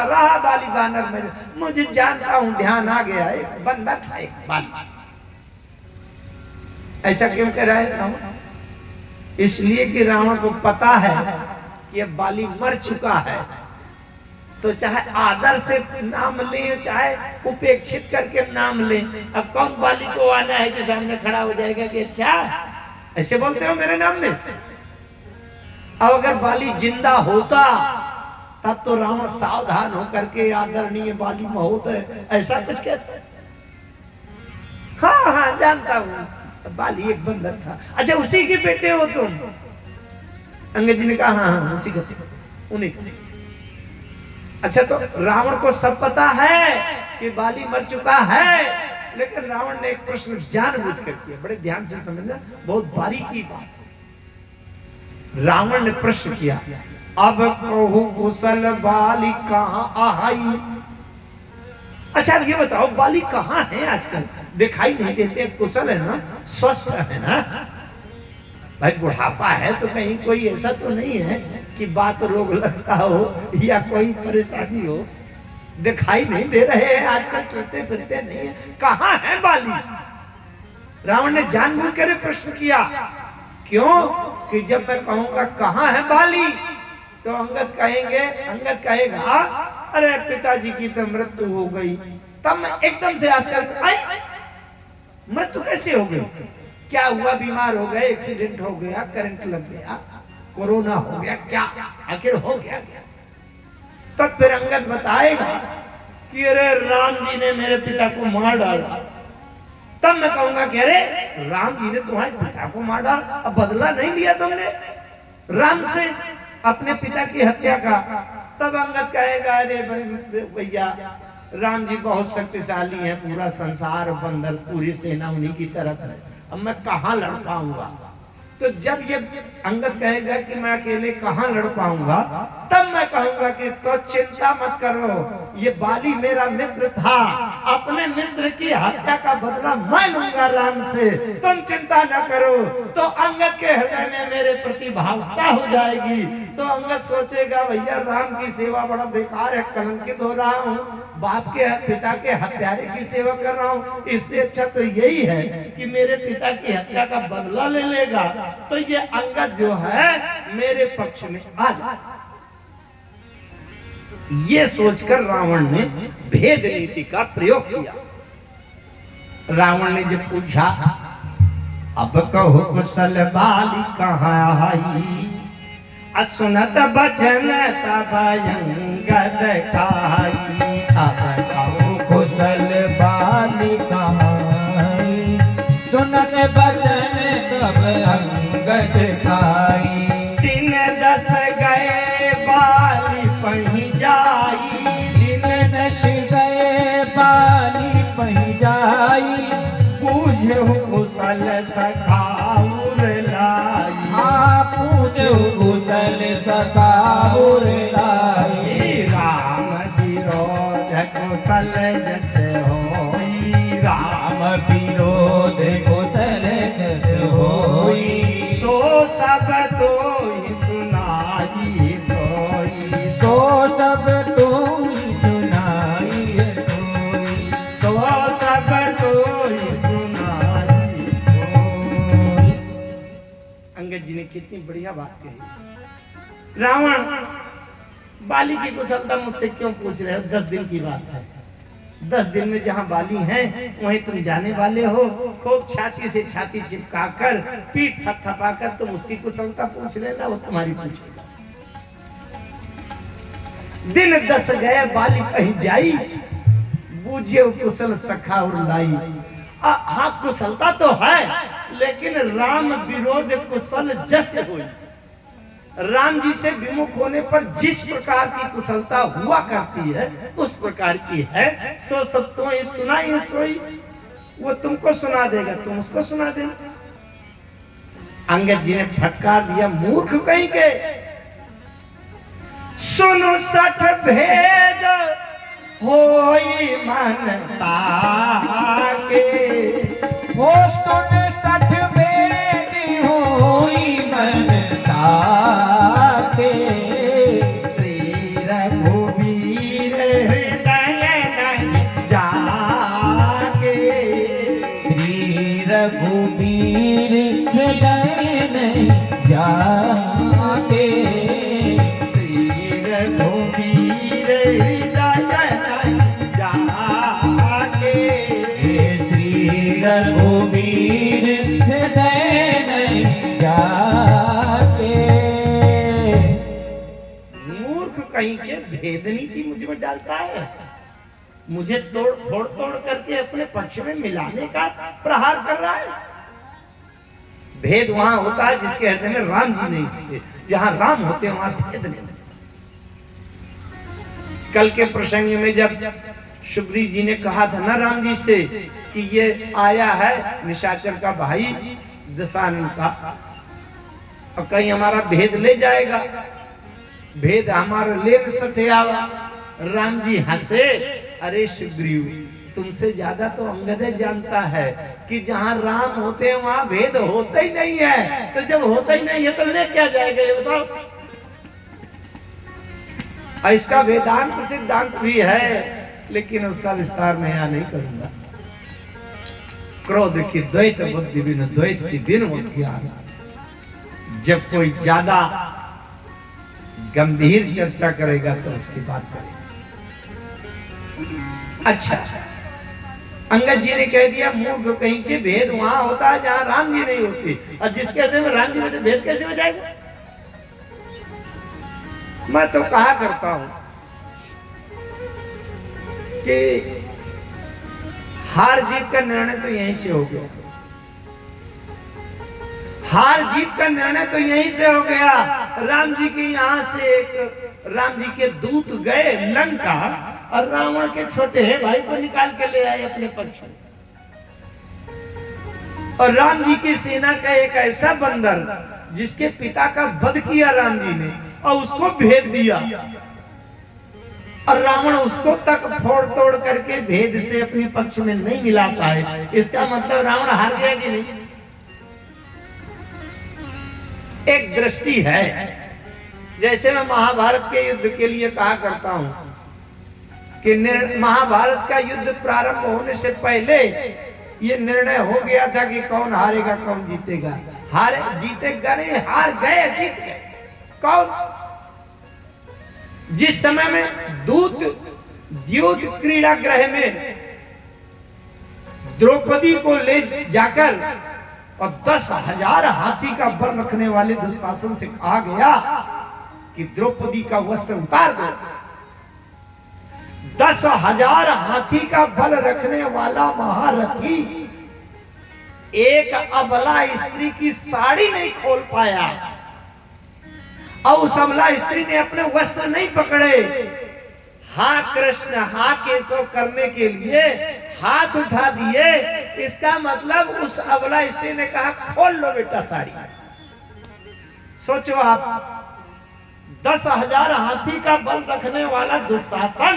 Speaker 1: रहा बाली बानर में, मुझे जानता हूं, ध्यान आ गया, एक बंदा था एक बाली। ऐसा क्यों कह रहा है रावण? इसलिए कि रावण को पता है कि अब बाली मर चुका है, तो चाहे आदर से नाम ले चाहे उपेक्षित करके नाम ले, अब कौन बाली को आना है कि सामने खड़ा हो जाएगा कि अच्छा ऐसे बोलते हो मेरे नाम में। अब अगर बाली जिंदा होता तब तो रावण सावधान होकर के आदरणीय बाली महोदय ऐसा कुछ कहता। हाँ हाँ जानता हूँ, बाली एक बंदर था। अच्छा उसी के बेटे हो तुम? अंगद जी ने कहा हाँ हाँ उसी का, उन्हीं का। अच्छा तो रावण को सब पता है कि बाली मर चुका है, लेकिन रावण ने एक प्रश्न जानबूझ कर किया, बड़े ध्यान से समझना, बहुत बारीकी बात। रावण ने प्रश्न किया अब कहू कुशल बाली कहाँ आई। अच्छा अब ये बताओ बाली कहाँ है आजकल? दिखाई नहीं देते, कुशल है ना, स्वस्थ है ना? भाई बुढ़ापा है तो कहीं कोई ऐसा तो नहीं है कि बात रोग लगता हो या कोई परेशानी हो? दिखाई नहीं दे रहे हैं आजकल, चलते फिरते नहीं है, कहाँ है बाली? रावण ने जानबूझ कर प्रश्न किया। क्यों? कि जब मैं कहूंगा कहाँ है बाली तो अंगद कहेगा अरे पिताजी की तो मृत्यु हो गई। तब मैं एकदम से आश्चर्य, आई मृत्यु कैसे हो गई? क्या हुआ? बीमार हो गए, एक्सीडेंट हो गया, करंट लग गया, कोरोना हो गया, क्या आखिर हो गया? तब फिर अंगद बताएगा कि अरे राम जी ने मेरे पिता को मार डाला। तब मैं कहूंगा कि अरे राम जी ने तुम्हारे पिता को मार डाला, अब बदला नहीं लिया तुमने राम से अपने पिता की हत्या का? तब अंगद कहेगा अरे भैया राम जी बहुत शक्तिशाली हैं, पूरा संसार बंदर, पूरी सेना उन्हीं की तरफ है, अब मैं कहाँ लड़ पाऊंगा? तो जब ये अंगद कहेगा कि मैं अकेले कहाँ लड़ पाऊंगा, तब मैं कहूंगा कि तो चिंता मत करो, ये बाली मेरा मित्र था, अपने मित्र की हत्या का बदला मैं लूंगा राम से, तुम चिंता न करो। तो अंगद के हृदय में मेरे प्रति भावुकता हो जाएगी। तो अंगद सोचेगा भैया राम की सेवा बड़ा बेकार है, कलंकित हो रहा हूँ, बाप के पिता के हत्यारे की सेवा कर रहा हूँ, इससे अच्छा तो यही है कि मेरे पिता की हत्या का बदला ले लेगा, तो ये अंगद जो है मेरे पक्ष में आ जाए। ये सोचकर रावण ने भेद नीति का प्रयोग किया। रावण ने जब पूछा अब कहो कुशल बाली कहाँ आई, असुनत बचन तब अंगद खाई।
Speaker 2: अब कहो कुशल बाली कहाई, सुनत बचन तब अंगद खाई।
Speaker 1: 3-10 गए बाली पही जाई,
Speaker 2: 3-10 गए बाली पही जाई।
Speaker 1: पूछो कुशल सखाउर लाई,
Speaker 2: हाँ पूछो कुशल सखाउर लाई।
Speaker 1: राम विरोध कुशल जस होई,
Speaker 2: राम विरोध कुशल जस होई।
Speaker 1: सो सब तोई सुनाई सोई,
Speaker 2: सो सब तोई सुनाई सोई।
Speaker 1: सो सब तोई सुनाई सोई। अंगद जी ने कितनी बढ़िया बात कही। रावण बाली की कुशलता मुझसे क्यों पूछ रहे हो? 10 दिन की बात है। 10 दिन में जहाँ बाली हैं वहीं तुम जाने वाले हो। खूब छाती से छाती चिपकाकर, पीठ थपथपाकर तुम उसकी कुशलता पूछ लेना, वो तुम्हारी पूछेगा। दिन 10 गए बाली कहीं जाई, बूझे कुशल सखा और लाई। हाँ कुशलता तो है, लेकिन राम विरोध कुशल जस हुई। राम जी से विमुख होने पर जिस प्रकार की कुशलता हुआ करती है उस प्रकार की है। सो सब तो सुनाई सोई, वो तुमको सुना देगा, तुम उसको सुना देना। अंगद जी ने फटकार दिया, मूर्ख कहीं के, सुनो 60 भेद होई मनता के।
Speaker 2: हो सुन 60 भेद होई मनता के।
Speaker 1: श्री रघुवीर हृदय नहीं जाके,
Speaker 2: श्री रघुवीर हृदय नहीं जाके।
Speaker 1: श्री रघुवीर हृदय नहीं जाके।
Speaker 2: श्री रघुवीर हृदय नहीं जाके।
Speaker 1: मूर्ख कहीं के भेद नीति मुझ में डालता है, मुझे फोड़ तोड़ करके अपने पक्ष में मिलाने का प्रहार कर रहा है। भेद वहां होता है जिसके हृदय में राम जी नहीं होते, जहां राम होते हैं वहां भेद नहीं। कल के प्रसंग में जब सुग्रीव जी ने कहा था ना राम जी से कि ये आया है निशाचर का भाई दशानन का, और कहीं हमारा भेद ले जाएगा, भेद हमारा ले न सटियावा। राम जी हंसे, अरे सुग्रीव तुमसे ज्यादा तो अंगद जानता है कि जहां राम होते हैं वहां भेद होता ही नहीं है, तो जब होता ही नहीं है तो ले क्या जाएगा ये बताओ। और इसका वेदांत सिद्धांत भी है, लेकिन उसका विस्तार मैं यहाँ नहीं करूंगा। क्रोध की द्वैत बुद्धि बिन द्वैत की बिन ज्ञान। जब कोई ज्यादा गंभीर चर्चा करेगा तो उसकी बात करेगा। अच्छा, अंगद जी ने कह दिया मूर्ख कहीं के, भेद वहां होता है जहां राम जी नहीं होते, और जिसके हृदय में राम जी होते भेद कैसे हो जाएगा? मैं तो कहा करता हूं कि हार जीत का निर्णय तो यहीं से हो गया। हार जीत का निर्णय तो यहीं से हो गया। राम जी के यहाँ से एक राम जी के दूत गए लंका, और रावण के छोटे भाई को निकाल के ले आए अपने पक्ष में। और राम जी की सेना का एक ऐसा बंदर जिसके पिता का वध किया राम जी ने, और उसको भेद दिया, और रावण उसको तक फोड़ तोड़ करके भेद से अपने पक्ष में नहीं मिला पाए। इसका मतलब रावण हार गया कि नहीं? एक दृष्टि है। जैसे मैं महाभारत के युद्ध के लिए कहा करता हूं कि महाभारत का युद्ध प्रारंभ होने से पहले ये निर्णय हो गया था कि कौन हारेगा कौन जीतेगा। हारे जीतेगा नहीं, हार गए जीत गए। कौन? जिस समय में दूत द्यूत क्रीड़ा गृह में द्रौपदी को ले जाकर और 10,000 हाथी का बल रखने वाले दुशासन से कहा गया कि द्रौपदी का वस्त्र उतार दो। 10,000 हाथी का बल रखने वाला महारथी एक अबला स्त्री की साड़ी नहीं खोल पाया और उस अबला स्त्री ने अपने वस्त्र नहीं पकड़े। हाँ कृष्ण हाँ केशव करने के लिए हाथ उठा दिए। इसका मतलब उस अबला स्त्री ने कहा खोल लो बेटा साड़ी। सोचो आप, 10,000 हाथी का बल रखने वाला दुशासन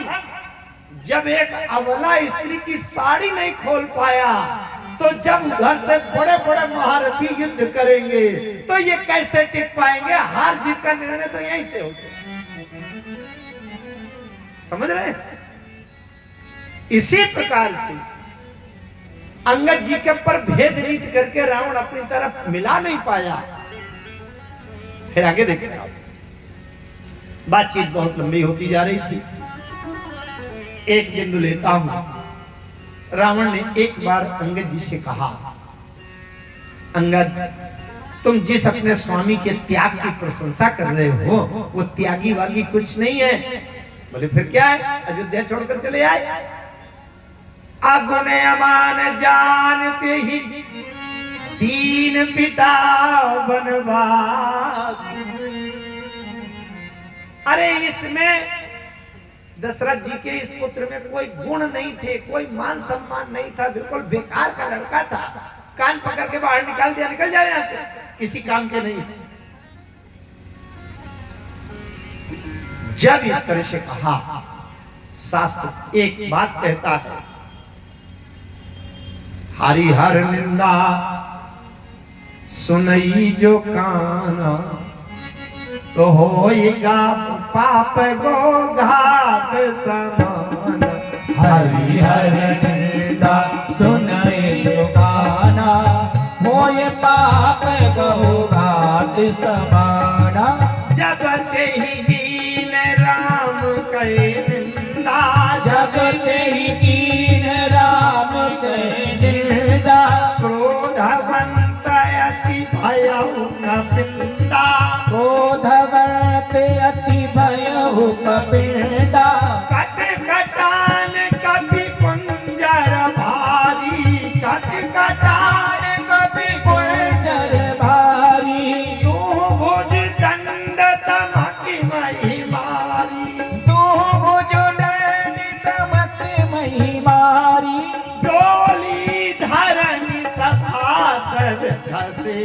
Speaker 1: जब एक अबला स्त्री की साड़ी नहीं खोल पाया, तो जब घर से बड़े बड़े महारथी युद्ध करेंगे तो ये कैसे टिक पाएंगे? हार जीत का निर्णय तो यहीं से होगा। समझ रहे हैं? इसी प्रकार से अंगद जी के पर भेद रीत करके रावण अपनी तरफ मिला नहीं पाया। फिर आगे देखें आप, बातचीत बहुत लंबी होती जा रही थी। एक बिंदु लेता हूं। रावण ने एक बार अंगद जी से कहा, अंगद तुम जिस अपने स्वामी के त्याग की प्रशंसा कर रहे हो वो त्यागी वागी कुछ नहीं है। बोले फिर क्या है? अयोध्या छोड़कर चले आए। अगुने अमान जानते ही दीन पिता वनवास। अरे इसमें दशरथ जी के इस पुत्र में कोई गुण नहीं थे, कोई मान सम्मान नहीं था, बिल्कुल बेकार का लड़का था। कान पकड़ के बाहर निकाल दिया, निकल जाए यहां से, किसी काम के नहीं। जब इस तरह से कहा, शास्त्र एक बात कहता है, हरिहर निंदा सुनई जो काना तो होएगा पाप गो घात समान।
Speaker 2: हरिहर निंदा सुनई जो काना होए पाप गो घात समाना।
Speaker 1: जगते ही दीन राम कहे निंदा,
Speaker 2: जगते ही दीन राम कहे निंदा।
Speaker 1: क्रोधवंत अति भयउ कपिंदा,
Speaker 2: क्रोधवंत अति भयउ कपिंदा।
Speaker 1: कट कटान कपि कुंजर भारी, कट कटान
Speaker 2: कपि कुंजर भारी।
Speaker 1: तू भुज दंड तमकि मही मारी,
Speaker 2: तू भुज दंड तमकि मही मारी।
Speaker 1: डोली धरनी सभासद हसे,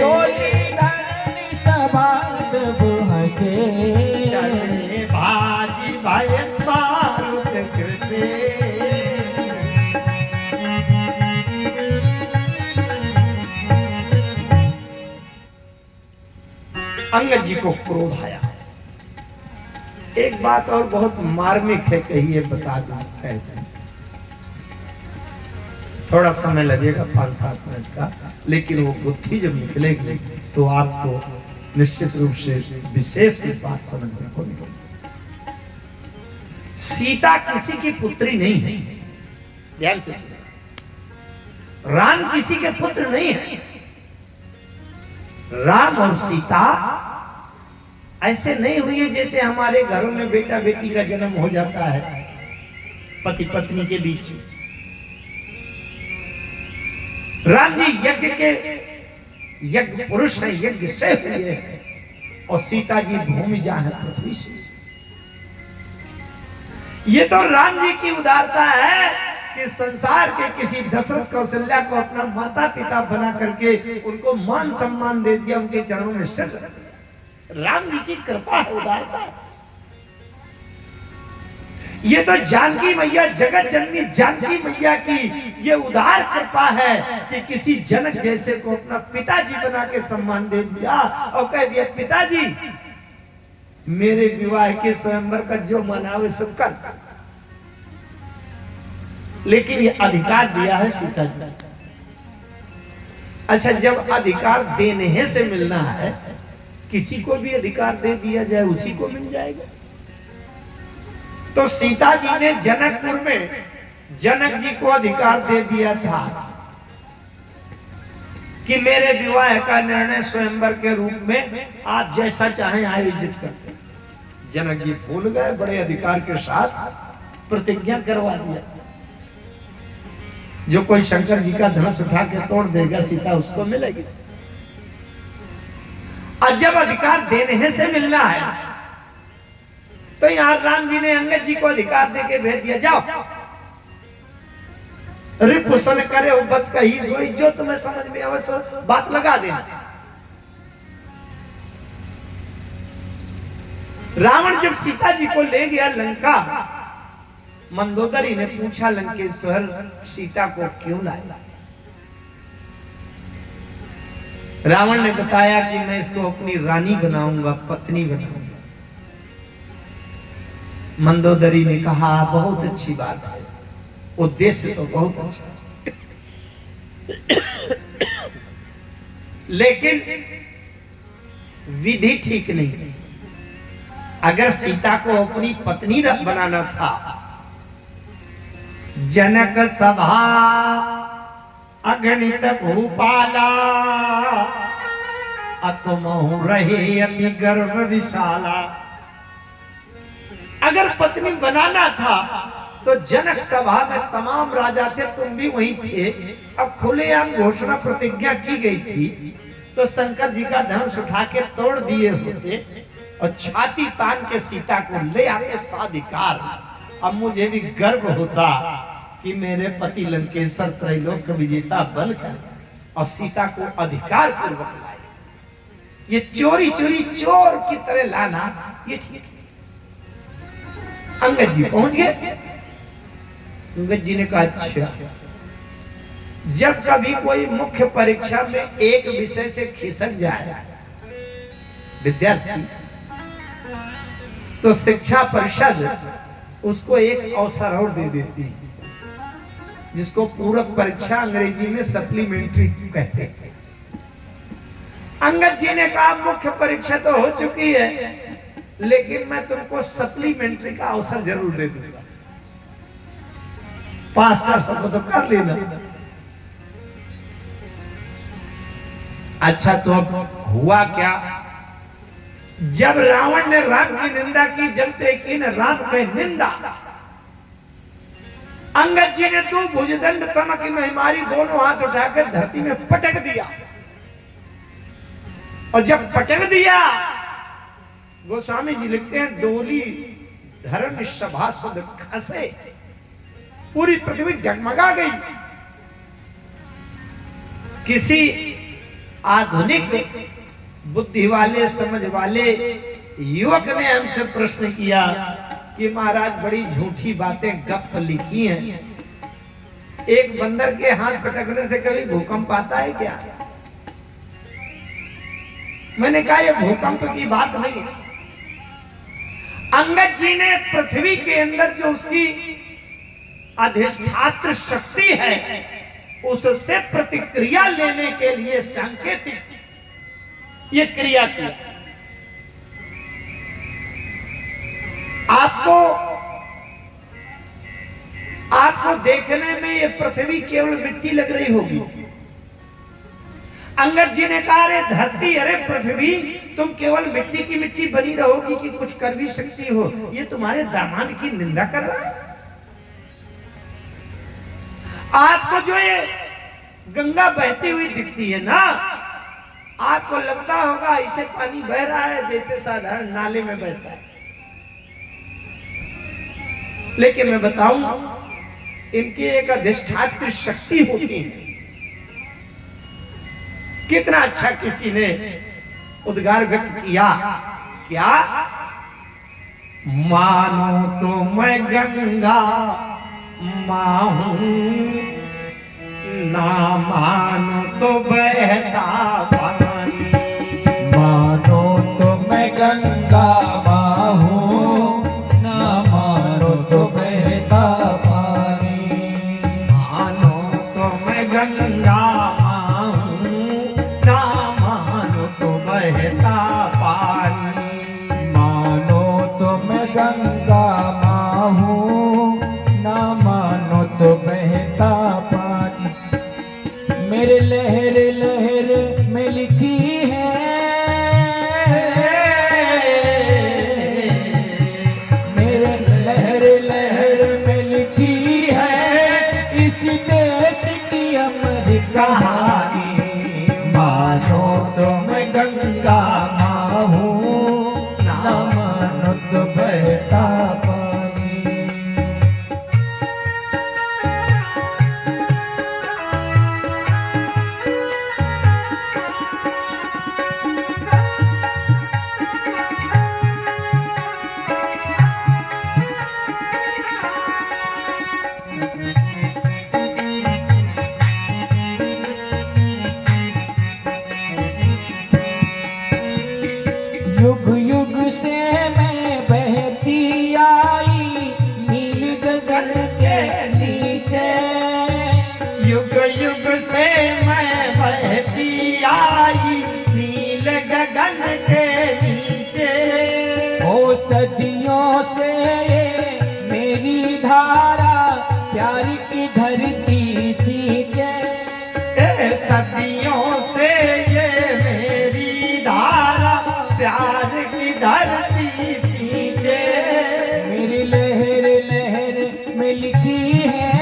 Speaker 2: डोली धरनी सभासद हसे।
Speaker 1: चले बाजी भय मारुत कृषे। अंगद जी को क्रोध आया। एक बात और बहुत मार्मिक है, कहिए बता दूं, कहते हैं थोड़ा समय लगेगा 5-7 मिनट का, लेकिन वो बुद्धि जब निकलेगी तो आपको निश्चित रूप से विशेष बात समझने को मिलेगी। सीता किसी की पुत्री नहीं है, ध्यान से सुनिए। राम किसी के पुत्र नहीं है। राम और सीता ऐसे नहीं हुई है जैसे हमारे घरों में बेटा बेटी का जन्म हो जाता है पति पत्नी के बीच। राम जी यज्ञ पुरुष है, यज्ञ से हुए हैं, और सीता जी भूमिजा है, पृथ्वी से। ये तो राम जी की उदारता है कि संसार के किसी दशरथ कौशल्या को अपना माता पिता बना करके उनको मान सम्मान दे दिया, उनके चरणों में सिर रख दिया। राम जी की कृपा है, उदारता है। ये तो जानकी मैया, जगत जननी जानकी मैया की ये उदार कृपा है कि किसी जनक जैसे को अपना पिताजी बना के सम्मान दे दिया और कह दिया पिताजी मेरे विवाह के स्वयंवर का जो मनावे सब कर। लेकिन ये अधिकार दिया है सीता जी। अच्छा, जब अधिकार देने से मिलना है, किसी को भी अधिकार दे दिया जाए उसी को मिल जाएगा। तो सीता जी ने जनकपुर में जनक जी को अधिकार दे दिया था कि मेरे विवाह का निर्णय स्वयंवर के रूप में आप जैसा चाहें आयोजित करते। जनक जी भूल गए, बड़े अधिकार के साथ प्रतिज्ञा करवा दिया। जो कोई शंकर जी का धनुष उठा के तोड़ देगा सीता उसको मिलेगी। और जब अधिकार देने से मिलना है तो यहां राम जी ने अंगद जी को अधिकार देके भेज दिया, जाओ रिपुसन करे उबत कही सोई, जो तुम्हें समझ में आवे सो बात लगा देना। रावण जब सीता जी को ले गया लंका, मंदोदरी ने पूछा लंकेश्वर सीता को क्यों लाया? रावण ने बताया कि मैं इसको अपनी रानी बनाऊंगा, पत्नी बनाऊंगा। मंदोदरी ने कहा बहुत अच्छी बात है, उद्देश्य तो बहुत अच्छा लेकिन विधि ठीक नहीं। अगर सीता को अपनी पत्नी बनाना था, जनक सभा अगणित भूपाला अतुमहु रहे अति गर्भ विशाला। अगर पत्नी बनाना था तो जनक सभा में तमाम राजा थे, तुम भी वहीं थे। अब खुलेआम घोषणा प्रतिज्ञा की गई थी तो शंकर जी का धनुष उठा के तोड़ दिए होते और छाती तान के सीता को ले आते साधिकार। अब मुझे भी गर्व होता कि मेरे पति लंकेश्वर त्रैलोक विजेता बनकर और सीता को अधिकार पूर्वक लाए। ये चोरी चोरी चोर की तरह लाना ये ठीक है। अंगद जी पहुंच गए। अंगद जी ने कहा अच्छा, जब कभी कोई मुख्य परीक्षा में एक विषय से खिसक जाए विद्यार्थी तो शिक्षा परिषद उसको एक अवसर और दे देती है, जिसको पूरक परीक्षा अंग्रेजी में सप्लीमेंट्री कहते हैं। अंगद जी ने कहा मुख्य परीक्षा तो हो चुकी है, लेकिन मैं तुमको सप्लीमेंट्री का अवसर जरूर दे दूंगा। पास का सब तो कर लेना। अच्छा तो अब हुआ क्या? जब रावण ने राम की निंदा की, जमते की न राम की निंदा, अंगद जी ने तो भुजदंड तमक में मारी, दोनों हाथ उठाकर धरती में पटक दिया। और जब पटक दिया, गोस्वामी जी लिखते हैं डोली धर्म सभासद खसे, पूरी पृथ्वी डगमगा गई। किसी आधुनिक बुद्धि वाले समझ वाले युवक ने हमसे प्रश्न किया कि महाराज बड़ी झूठी बातें गप लिखी हैं, एक बंदर के हाथ पटकने से कभी भूकंप आता है क्या? मैंने कहा यह भूकंप की बात नहीं है। अंगद जी ने पृथ्वी के अंदर जो उसकी अधिष्ठात्र शक्ति है उससे प्रतिक्रिया लेने के लिए सांकेतिक ये क्रिया की। आपको देखने में ये पृथ्वी केवल मिट्टी लग रही होगी। अंगद जी ने कहा अरे धरती, अरे पृथ्वी, तुम केवल मिट्टी की मिट्टी बनी रहोगी कि कुछ कर भी सकती हो? ये तुम्हारे दामाद की निंदा कर रहा है। आपको जो ये गंगा बहती हुई दिखती है ना, आपको लगता होगा इसे पानी बह रहा है जैसे साधारण नाले में बहता है, लेकिन मैं बताऊं इनकी एक अधिष्ठात्री शक्ति होती है। कितना अच्छा किसी ने उद्गार व्यक्त किया, क्या? मानो तो मैं गंगा मां हूं, ना मानो तो बहता पानी।
Speaker 2: मानो तो मैं गंगा मां हूं, ना मानो तो बहता पानी।
Speaker 1: मानो तो मैं गंगा मां हूं, ना मानो तो बहता पानी।
Speaker 2: मानो तो मैं गंगा मां हूं, ना मानो तो बहता पानी। मेरे लहर लहर लिखी है, मेरे लहर लहर में लिखी है इस देश की अमर कहानी। मानो तो मैं गंगा माँ हूँ, ना मानो तो बहता पानी। युग युग से मैं बहती आई नील गगन के नीचे,
Speaker 1: युग युग से मैं बहती आई नील गगन के नीचे।
Speaker 2: ओ सदियों से ये मेरी धारा प्यार की धरती सींचे।
Speaker 1: सदियों से ये मेरी धारा प्यार की धरती सींचे।
Speaker 2: मेरी लहर लहर में लिखी है,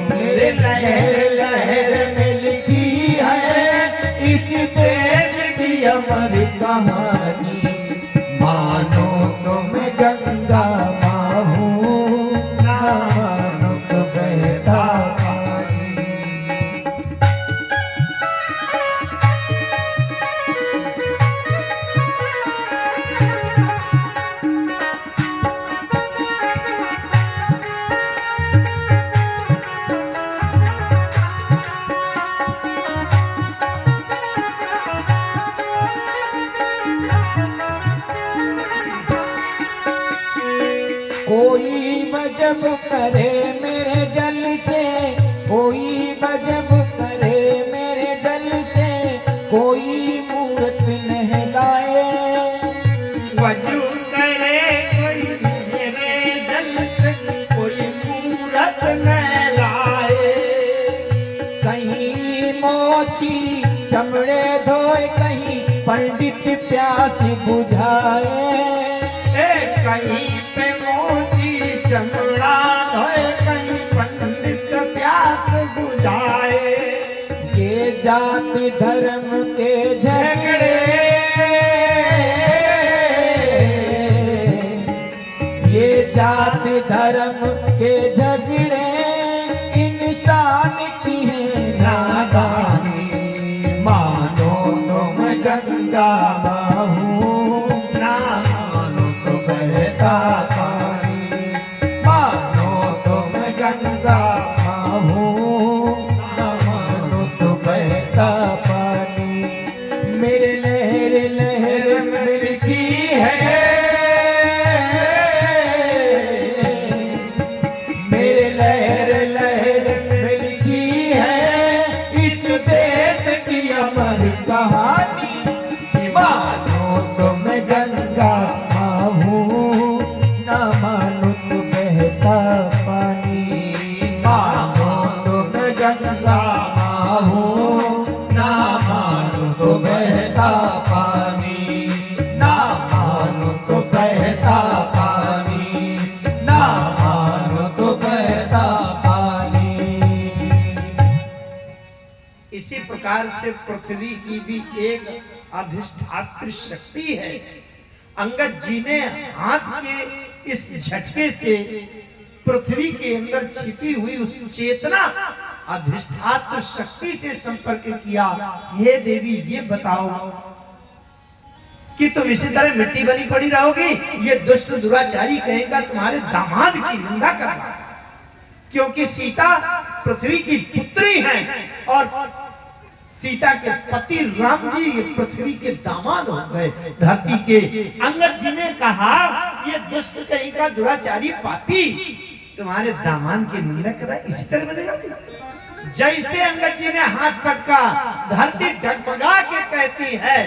Speaker 1: मेरे लहर लहर में लिखी है
Speaker 2: इस देश की अमर कहानी। मानो तो मैं गंगा माँ हूँ, ना मानो तो बहता पानी। कोई वजब करे मेरे जल से, कोई वजब करे मेरे जल से, कोई मूरत नहलाए।
Speaker 1: वजू करे कोई मेरे जल से, कोई मूरत न लाए।
Speaker 2: कहीं मोची चमड़े धोए, कहीं पंडित प्यास बुझाए।
Speaker 1: कहीं पे मोची चमड़ा धोए, कहीं पंडित प्यास बुझाए।
Speaker 2: ये जाति धर्म के झगड़े, ये जाति धर्म के झगड़े इंसान की है नादानी। मानो तो मैं गंगा माँ हूँ, ना मानो तो बहता पानी। मानो तो मैं गंगा माँ हूँ, ना मानो तो बहता पानी। मेरे लहर लहर में लिखी है, मेरे लहर लहर में लिखी है इस देश की अमर कहानी। मानो तो मैं गंगा माँ हूँ, ना मानो तो बहता पानी। मानो तो मैं गंगा माँ हूँ, ना मानो तो बहता पानी। ना मानो तो बहता पानी, ना मानो तो बहता पानी।
Speaker 1: इसी प्रकार से पृथ्वी की भी एक अधिष्ठात्री शक्ति है। अंगद जी ने हाथ के इस झटके से पृथ्वी के अंदर छिपी हुई उस चेतना अधिष्ठात्र शक्ति से संपर्क किया। हे देवी, ये बताओ कि तुम इसी तरह मिट्टी बनी पड़ी रहोगी? ये दुष्ट दुराचारी कहेगा तुम्हारे दामाद की निंदा करना, क्योंकि सीता पृथ्वी की पुत्री हैं और सीता के पति राम जी ये पृथ्वी के दामाद हो गए, धरती के। अंगद जी ने कहा, ये दुष्ट कहीं का दुराचारी पापी तुम्हारे दामाद की निंदा कर रहा है, इसी तरह बनेगा। जैसे अंगद जी ने हाथ पटका, धरती डगमगा के कहती है,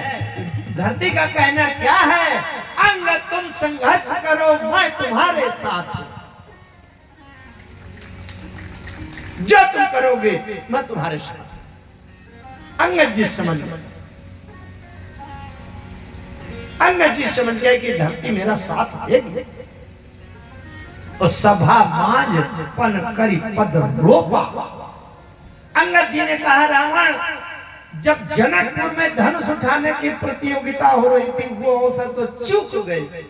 Speaker 1: धरती का कहना क्या है, अंगद तुम संघर्ष करो, मैं तुम्हारे साथ हूं। जो तुम करोगे मैं तुम्हारे साथ। अंगद जी समझ गए, अंगद जी समझ गए कि धरती मेरा साथ देगी। और सभा माज पन करी पद रोपा। अंगद जी ने कहा रावण, जब जनकपुर में धनुष उठाने की प्रतियोगिता हो रही थी वो अवसर तो चूक गए,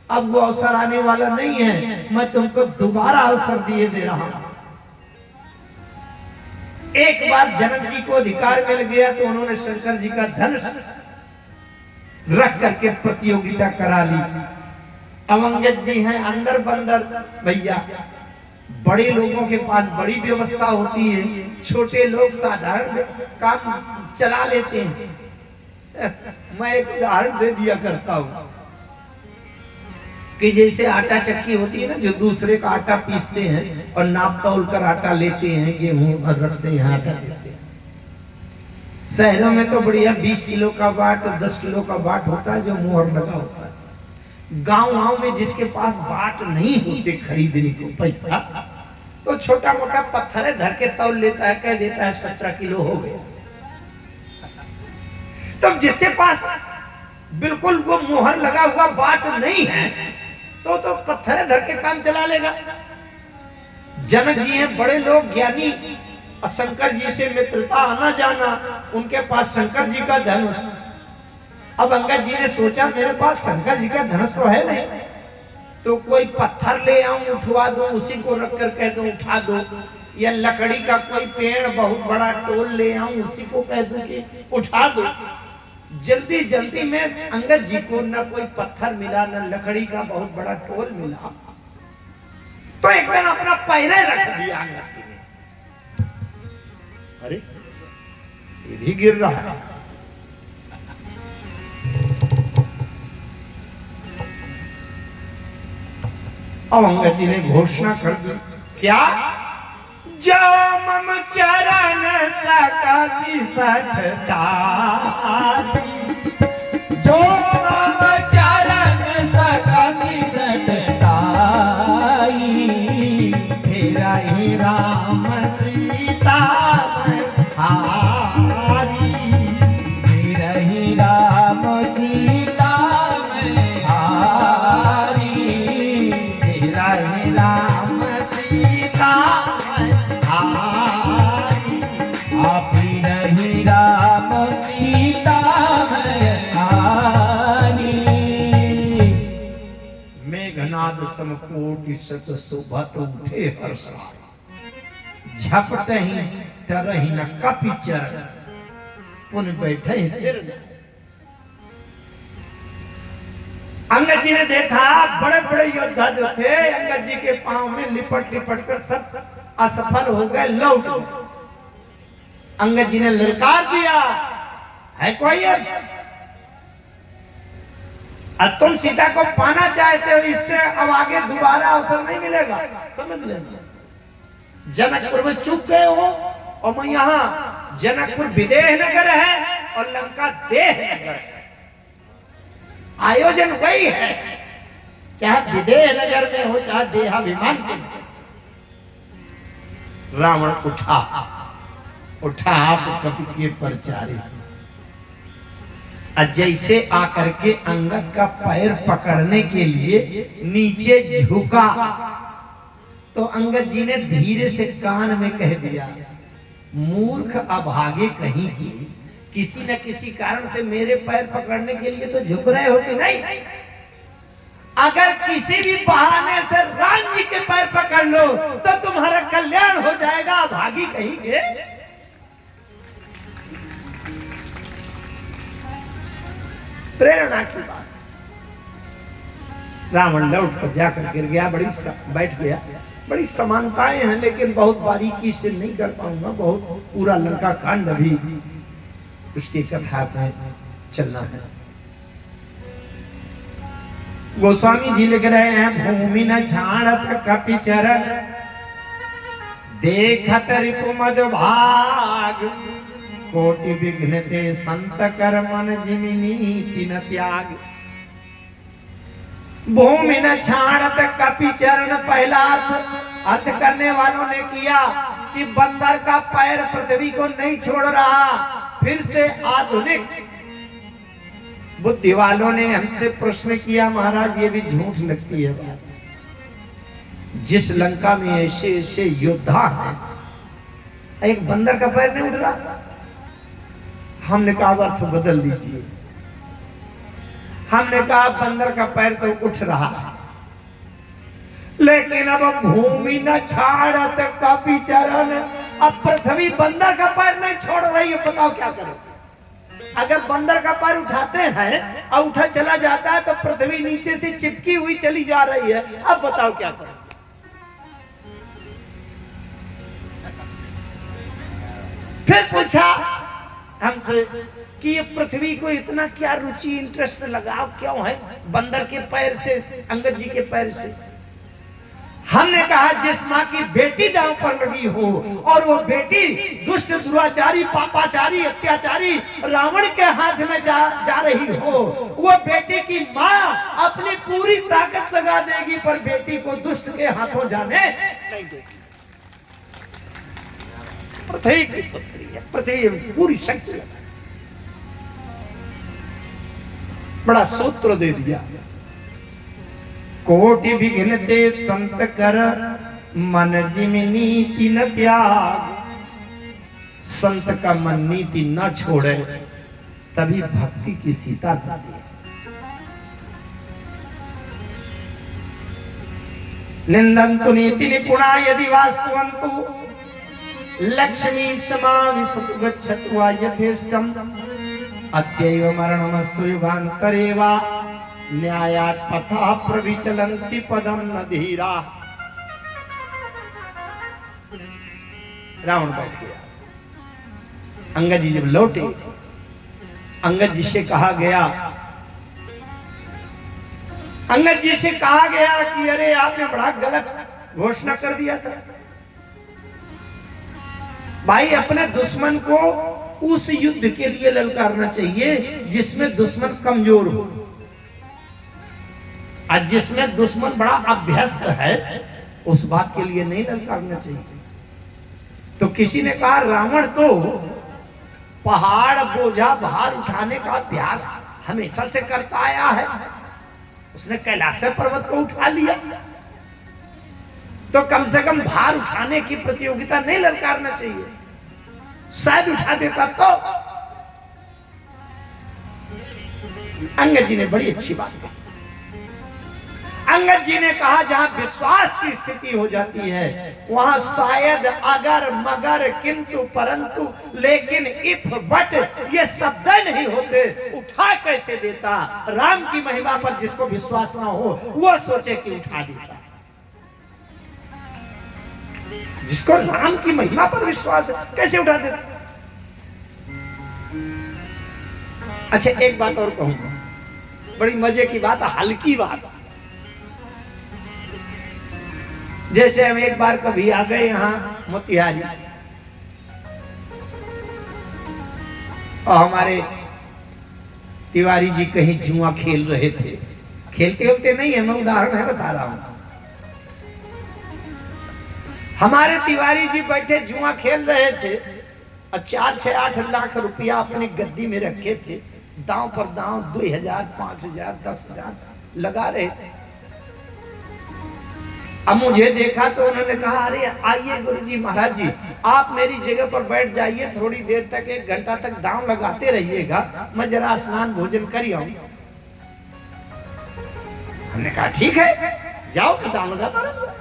Speaker 1: अब वो अवसर आने वाला नहीं है, मैं तुमको दोबारा अवसर दिए दे रहा हूं। एक बार जनक जी को अधिकार मिल गया तो उन्होंने शंकर जी का धनुष रख करके प्रतियोगिता करा ली। अब अंगद जी हैं अंदर बंदर, भैया बड़े लोगों के पास बड़ी व्यवस्था होती है, छोटे लोग साधारण काम चला लेते हैं। मैं एक उदाहरण दे दिया करता हूं कि जैसे आटा चक्की होती है ना, जो दूसरे का आटा पीसते हैं और नाप तौल कर आटा लेते हैं, गेहूं रखते हैं, आटा देते हैं। शहरों में तो बढ़िया 20 किलो का बाट और 10 किलो का बाट होता है जो मुहर लगा होता है। गांव में जिसके पास बाट नहीं होते खरीदने को पैसा, तो छोटा मोटा पत्थर धर के तौल लेता है, कह देता है 17 किलो हो गया। तब जिसके पास बिल्कुल वो मुहर लगा हुआ बाट नहीं है तो पत्थर धर के काम चला लेगा। जनक जी हैं बड़े लोग, ज्ञानी, शंकर जी से मित्रता आना जाना, उनके पास शंकर जी का धनुष। अब अंगद जी ने सोचा मेरे पास शंकर जी का धनुष तो है नहीं, तो कोई पत्थर ले आऊं उठवा दो, उसी को रख कर कह दो उठा दो, या लकड़ी का कोई पेड़ बहुत बड़ा टोल ले आऊं उसी को कह दो कि उठा दो। जल्दी जल्दी में अंगद जी को न कोई पत्थर मिला न लकड़ी का बहुत बड़ा टोल मिला, तो एकदम अपना पैरे रख दिया अंगद जी ने। अरे ये भी गिर रहा है। अब अंगद जी ने घोषणा कर दी, क्या? जो मम चरण सकासी सठताई,
Speaker 2: जो मम चरण सकासी सठताई,
Speaker 1: तेरा ही राम सीता
Speaker 2: हारी, तेरा ही राम सीता हारी,
Speaker 1: तेरा ही राम सीता
Speaker 2: आप नहीं राम सीता हारी।
Speaker 1: मेघनाद समकोटि सत शोभत उठे हर्षा, झपट ही तरही न कपि चरण, पुन बैठे सिर। अंगद जी ने देखा बड़े बड़े योद्धा जो थे अंगद जी के पांव में लिपट लिपट कर सब असफल हो गए, लौट गए। अंगद जी ने ललकार दिया, है कोई अब तुम सीता को पाना चाहते हो, इससे अब आगे दोबारा अवसर नहीं मिलेगा, समझ लेना। जनकपुर में चुप गए हो, और मैं यहाँ जनकपुर विदेह नगर है और लंका देह नगर है। आयोजन वही है, चाहे विदेह नगर में हो चाहे देहाभिमान के में। रावण उठा आप कपि के परचारी, जैसे आकर के अंगद का पैर पकड़ने के लिए नीचे झुका, तो अंगद जी ने धीरे से कान में कह दिया, मूर्ख अभागे कहीं की, किसी न किसी कारण से मेरे पैर पकड़ने के लिए तो झुक रहे हो कि नहीं? अगर किसी भी बहाने से राम जी के पैर पकड़ लो तो तुम्हारा कल्याण हो जाएगा, अभागी कहीं के। प्रेरणा की बात। रावण लौट कर जाकर गिर गया, बैठ गया। बड़ी समानताएं हैं लेकिन बहुत बारीकी से नहीं कर पाऊंगा, बहुत पूरा लंका कांड अभी उसकी कथा में चलना है। गोस्वामी जी लिख रहे हैं, भूमि न छाणत कपि चरण, देखत रिपु मद भाग, कोटि विघ्न ते संत कर मन जिमिनी तिन त्याग। भूमि न छाणत कपि चरण, पहला अर्थ करने वालों ने किया कि बंदर का पैर पृथ्वी को नहीं छोड़ रहा। फिर से आधुनिक बुद्धि वालों ने हमसे प्रश्न किया, महाराज ये भी झूठ लगती है बात। जिस लंका में ऐसे ऐसे योद्धा हैं, एक बंदर का पैर नहीं उठ रहा। हमने कहा अर्थ बदल दीजिए। हमने कहा बंदर का पैर तो उठ रहा है, लेकिन अब भूमि न छाड़त कपि चरण। अब पृथ्वी बंदर का पैर नहीं छोड़ रही है, बताओ क्या करोगे? अगर बंदर का पैर उठाते हैं और उठा चला जाता है तो पृथ्वी नीचे से चिपकी हुई चली जा रही है। अब बताओ क्या करोगे? फिर पूछा हमसे कि ये पृथ्वी को इतना क्या रुचि इंटरेस्ट लगाव क्यों है बंदर के पैर से, अंगद जी के पैर से? हमने कहा जिस माँ की बेटी दांव पर लगी हो और वो बेटी दुष्ट दुराचारी पापाचारी अत्याचारी रावण के हाथ में जा रही हो, वो बेटी की माँ अपनी पूरी ताकत लगा देगी पर बेटी को दुष्ट के हाथों जाने नहीं देगी। पृथ्वी की पुत्री है, पृथ्वी पूरी शक्ति लगा। बड़ा सूत्र दे दिया, कोटि विघ्नते संत कर मन जिम नीति न त्याग। संत का मन नीति न छोड़े तभी भक्ति की सीता मिलती है। निंदन्तु नीति निपुणा यदि वास्तुवन्तु लक्ष्मी समाविशतु गच्छतु वा यथेष्टम्। अद्यैव मरणमस्तु युगान्तरे वा न्यायात् पथा प्रविचलन्ति पदम न धीरा। रावण बैठ गया। अंगद जी जब लौटे, अंगद जी से कहा गया कि अरे आपने बड़ा गलत घोषणा कर दिया था। भाई अपने दुश्मन को उस युद्ध के लिए ललकारना चाहिए जिसमें दुश्मन कमजोर हो, और जिसमें दुश्मन बड़ा अभ्यस्त है उस बात के लिए नहीं ललकारना चाहिए। तो किसी ने कहा रावण तो पहाड़ बोझा भार उठाने का अभ्यास हमेशा से करता आया है, उसने कैलाश पर्वत को उठा लिया, तो कम से कम भार उठाने की प्रतियोगिता नहीं ललकारना चाहिए। शायद उठा देता तो। अंगद जी ने बड़ी अच्छी बात कही। अंगद जी ने कहा जहां विश्वास की स्थिति हो जाती है वहां शायद अगर मगर किंतु परंतु लेकिन इफ बट ये शब्द नहीं होते। उठा कैसे देता? राम की महिमा पर जिसको विश्वास ना हो वो सोचे कि उठा देता। जिसको राम की महिमा पर विश्वास है कैसे उठा देता? अच्छा एक बात और कहूंगा, बड़ी मजे की बात, हल्की बात। जैसे हम एक बार कभी आ गए यहाँ मोतिहारी, और हमारे तिवारी जी कहीं जुआ खेल रहे थे। खेलते होते नहीं है, मैं उदाहरण है बता रहा हूं। हमारे तिवारी जी बैठे जुआ खेल रहे थे और 4 से 8 लाख रुपया अपने गद्दी में रखे थे। दांव पर दांव 2000, 5000, 10,000 लगा रहे थे। अब मुझे देखा तो उन्होंने कहा अरे आइए गुरुजी महाराज जी आप मेरी जगह पर बैठ जाइए, थोड़ी देर तक 1 घंटा तक दांव लगाते रहिएगा, मैं जरा स्नान भोजन कर आऊं। हमने कहा ठीक है जाओ, मैं दांव लगाता रहूंगा।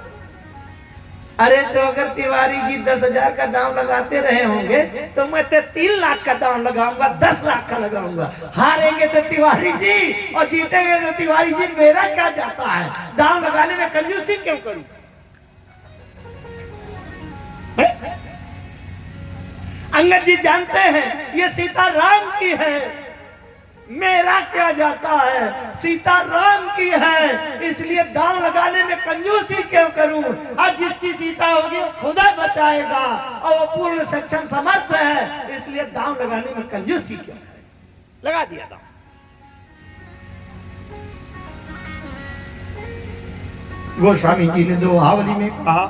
Speaker 1: अरे तो अगर तिवारी जी 10,000 का दाम लगाते रहे होंगे तो मैं तो 3 लाख का दाम लगाऊंगा, 10 लाख का लगाऊंगा। हारेंगे तो तिवारी जी और जीतेंगे तो तिवारी जी, मेरा क्या जाता है? दाम लगाने में कंजूसी क्यों करूं? अंगद जी जानते हैं ये सीता राम की है, मेरा क्या जाता है? सीता राम की है, इसलिए दांव लगाने में कंजूसी क्यों करूं? और जिसकी सीता होगी वो खुदा बचाएगा और वो पूर्ण सक्षम समर्थ है, इसलिए दांव लगाने में कंजूसी क्यों? लगा दिया दांव। गोस्वामी जी ने दोहावली में कहा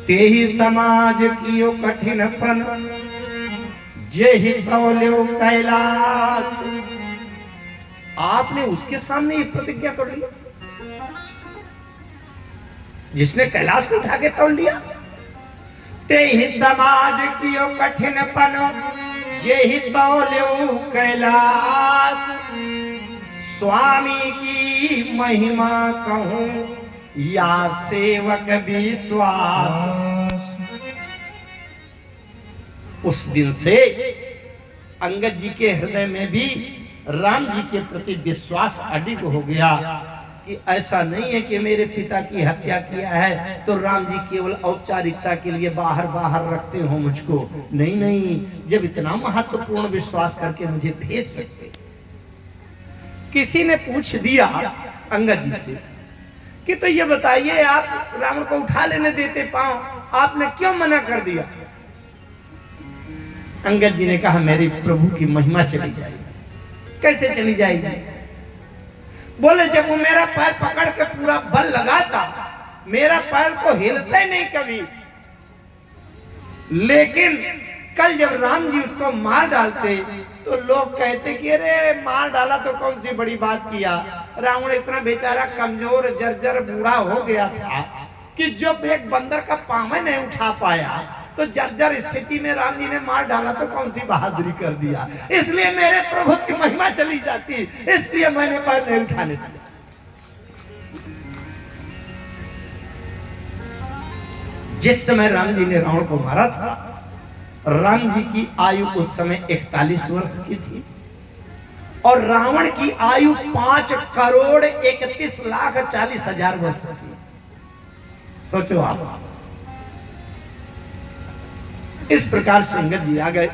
Speaker 1: ते ही समाज कियो कठिनपन, जे ही तौल्यो कैलाश। आपने उसके सामने ये प्रतिज्ञा कर ली, जिसने कैलाश को उठा के तौल लिया। ते ही समाज कियो कठिनपन, जे ही तौल्यो कैलाश। स्वामी की महिमा कहूं या सेवक विश्वास। उस दिन से अंगद जी के हृदय में भी राम जी के प्रति विश्वास अडिग हो गया कि ऐसा नहीं है कि मेरे पिता की हत्या किया है तो राम जी केवल औपचारिकता के लिए बाहर बाहर रखते हो मुझको। नहीं नहीं, जब इतना महत्वपूर्ण विश्वास करके मुझे भेज सकते। किसी ने पूछ दिया अंगद जी से कि तो ये बताइए, आप रावण को उठा लेने देते पांव, आपने क्यों मना कर दिया? अंगद जी ने कहा, मेरे प्रभु की महिमा चली जाएगी। कैसे चली जाएगी? बोले, जब वो मेरा पैर पकड़ के पूरा बल लगाता, मेरा पैर तो हिलता ही नहीं कभी। लेकिन कल जब राम जी उसको मार डालते तो लोग कहते कि अरे मार डाला तो कौन सी बड़ी बात किया। रावण इतना बेचारा कमजोर जर्जर बूढ़ा हो गया था कि जब एक बंदर का पांव नहीं उठा पाया तो जर्जर स्थिति में राम जी ने मार डाला तो कौन सी बहादुरी कर दिया। इसलिए मेरे प्रभु की महिमा चली जाती, इसलिए मैंने पैर नहीं उठाने दिया। जिस समय राम जी ने रावण को मारा था, राम जी की आयु उस समय 41 वर्ष की थी और रावण की आयु 5,31,40,000 वर्ष थी। सोचो आप। इस प्रकार से अंगद जी आ गए।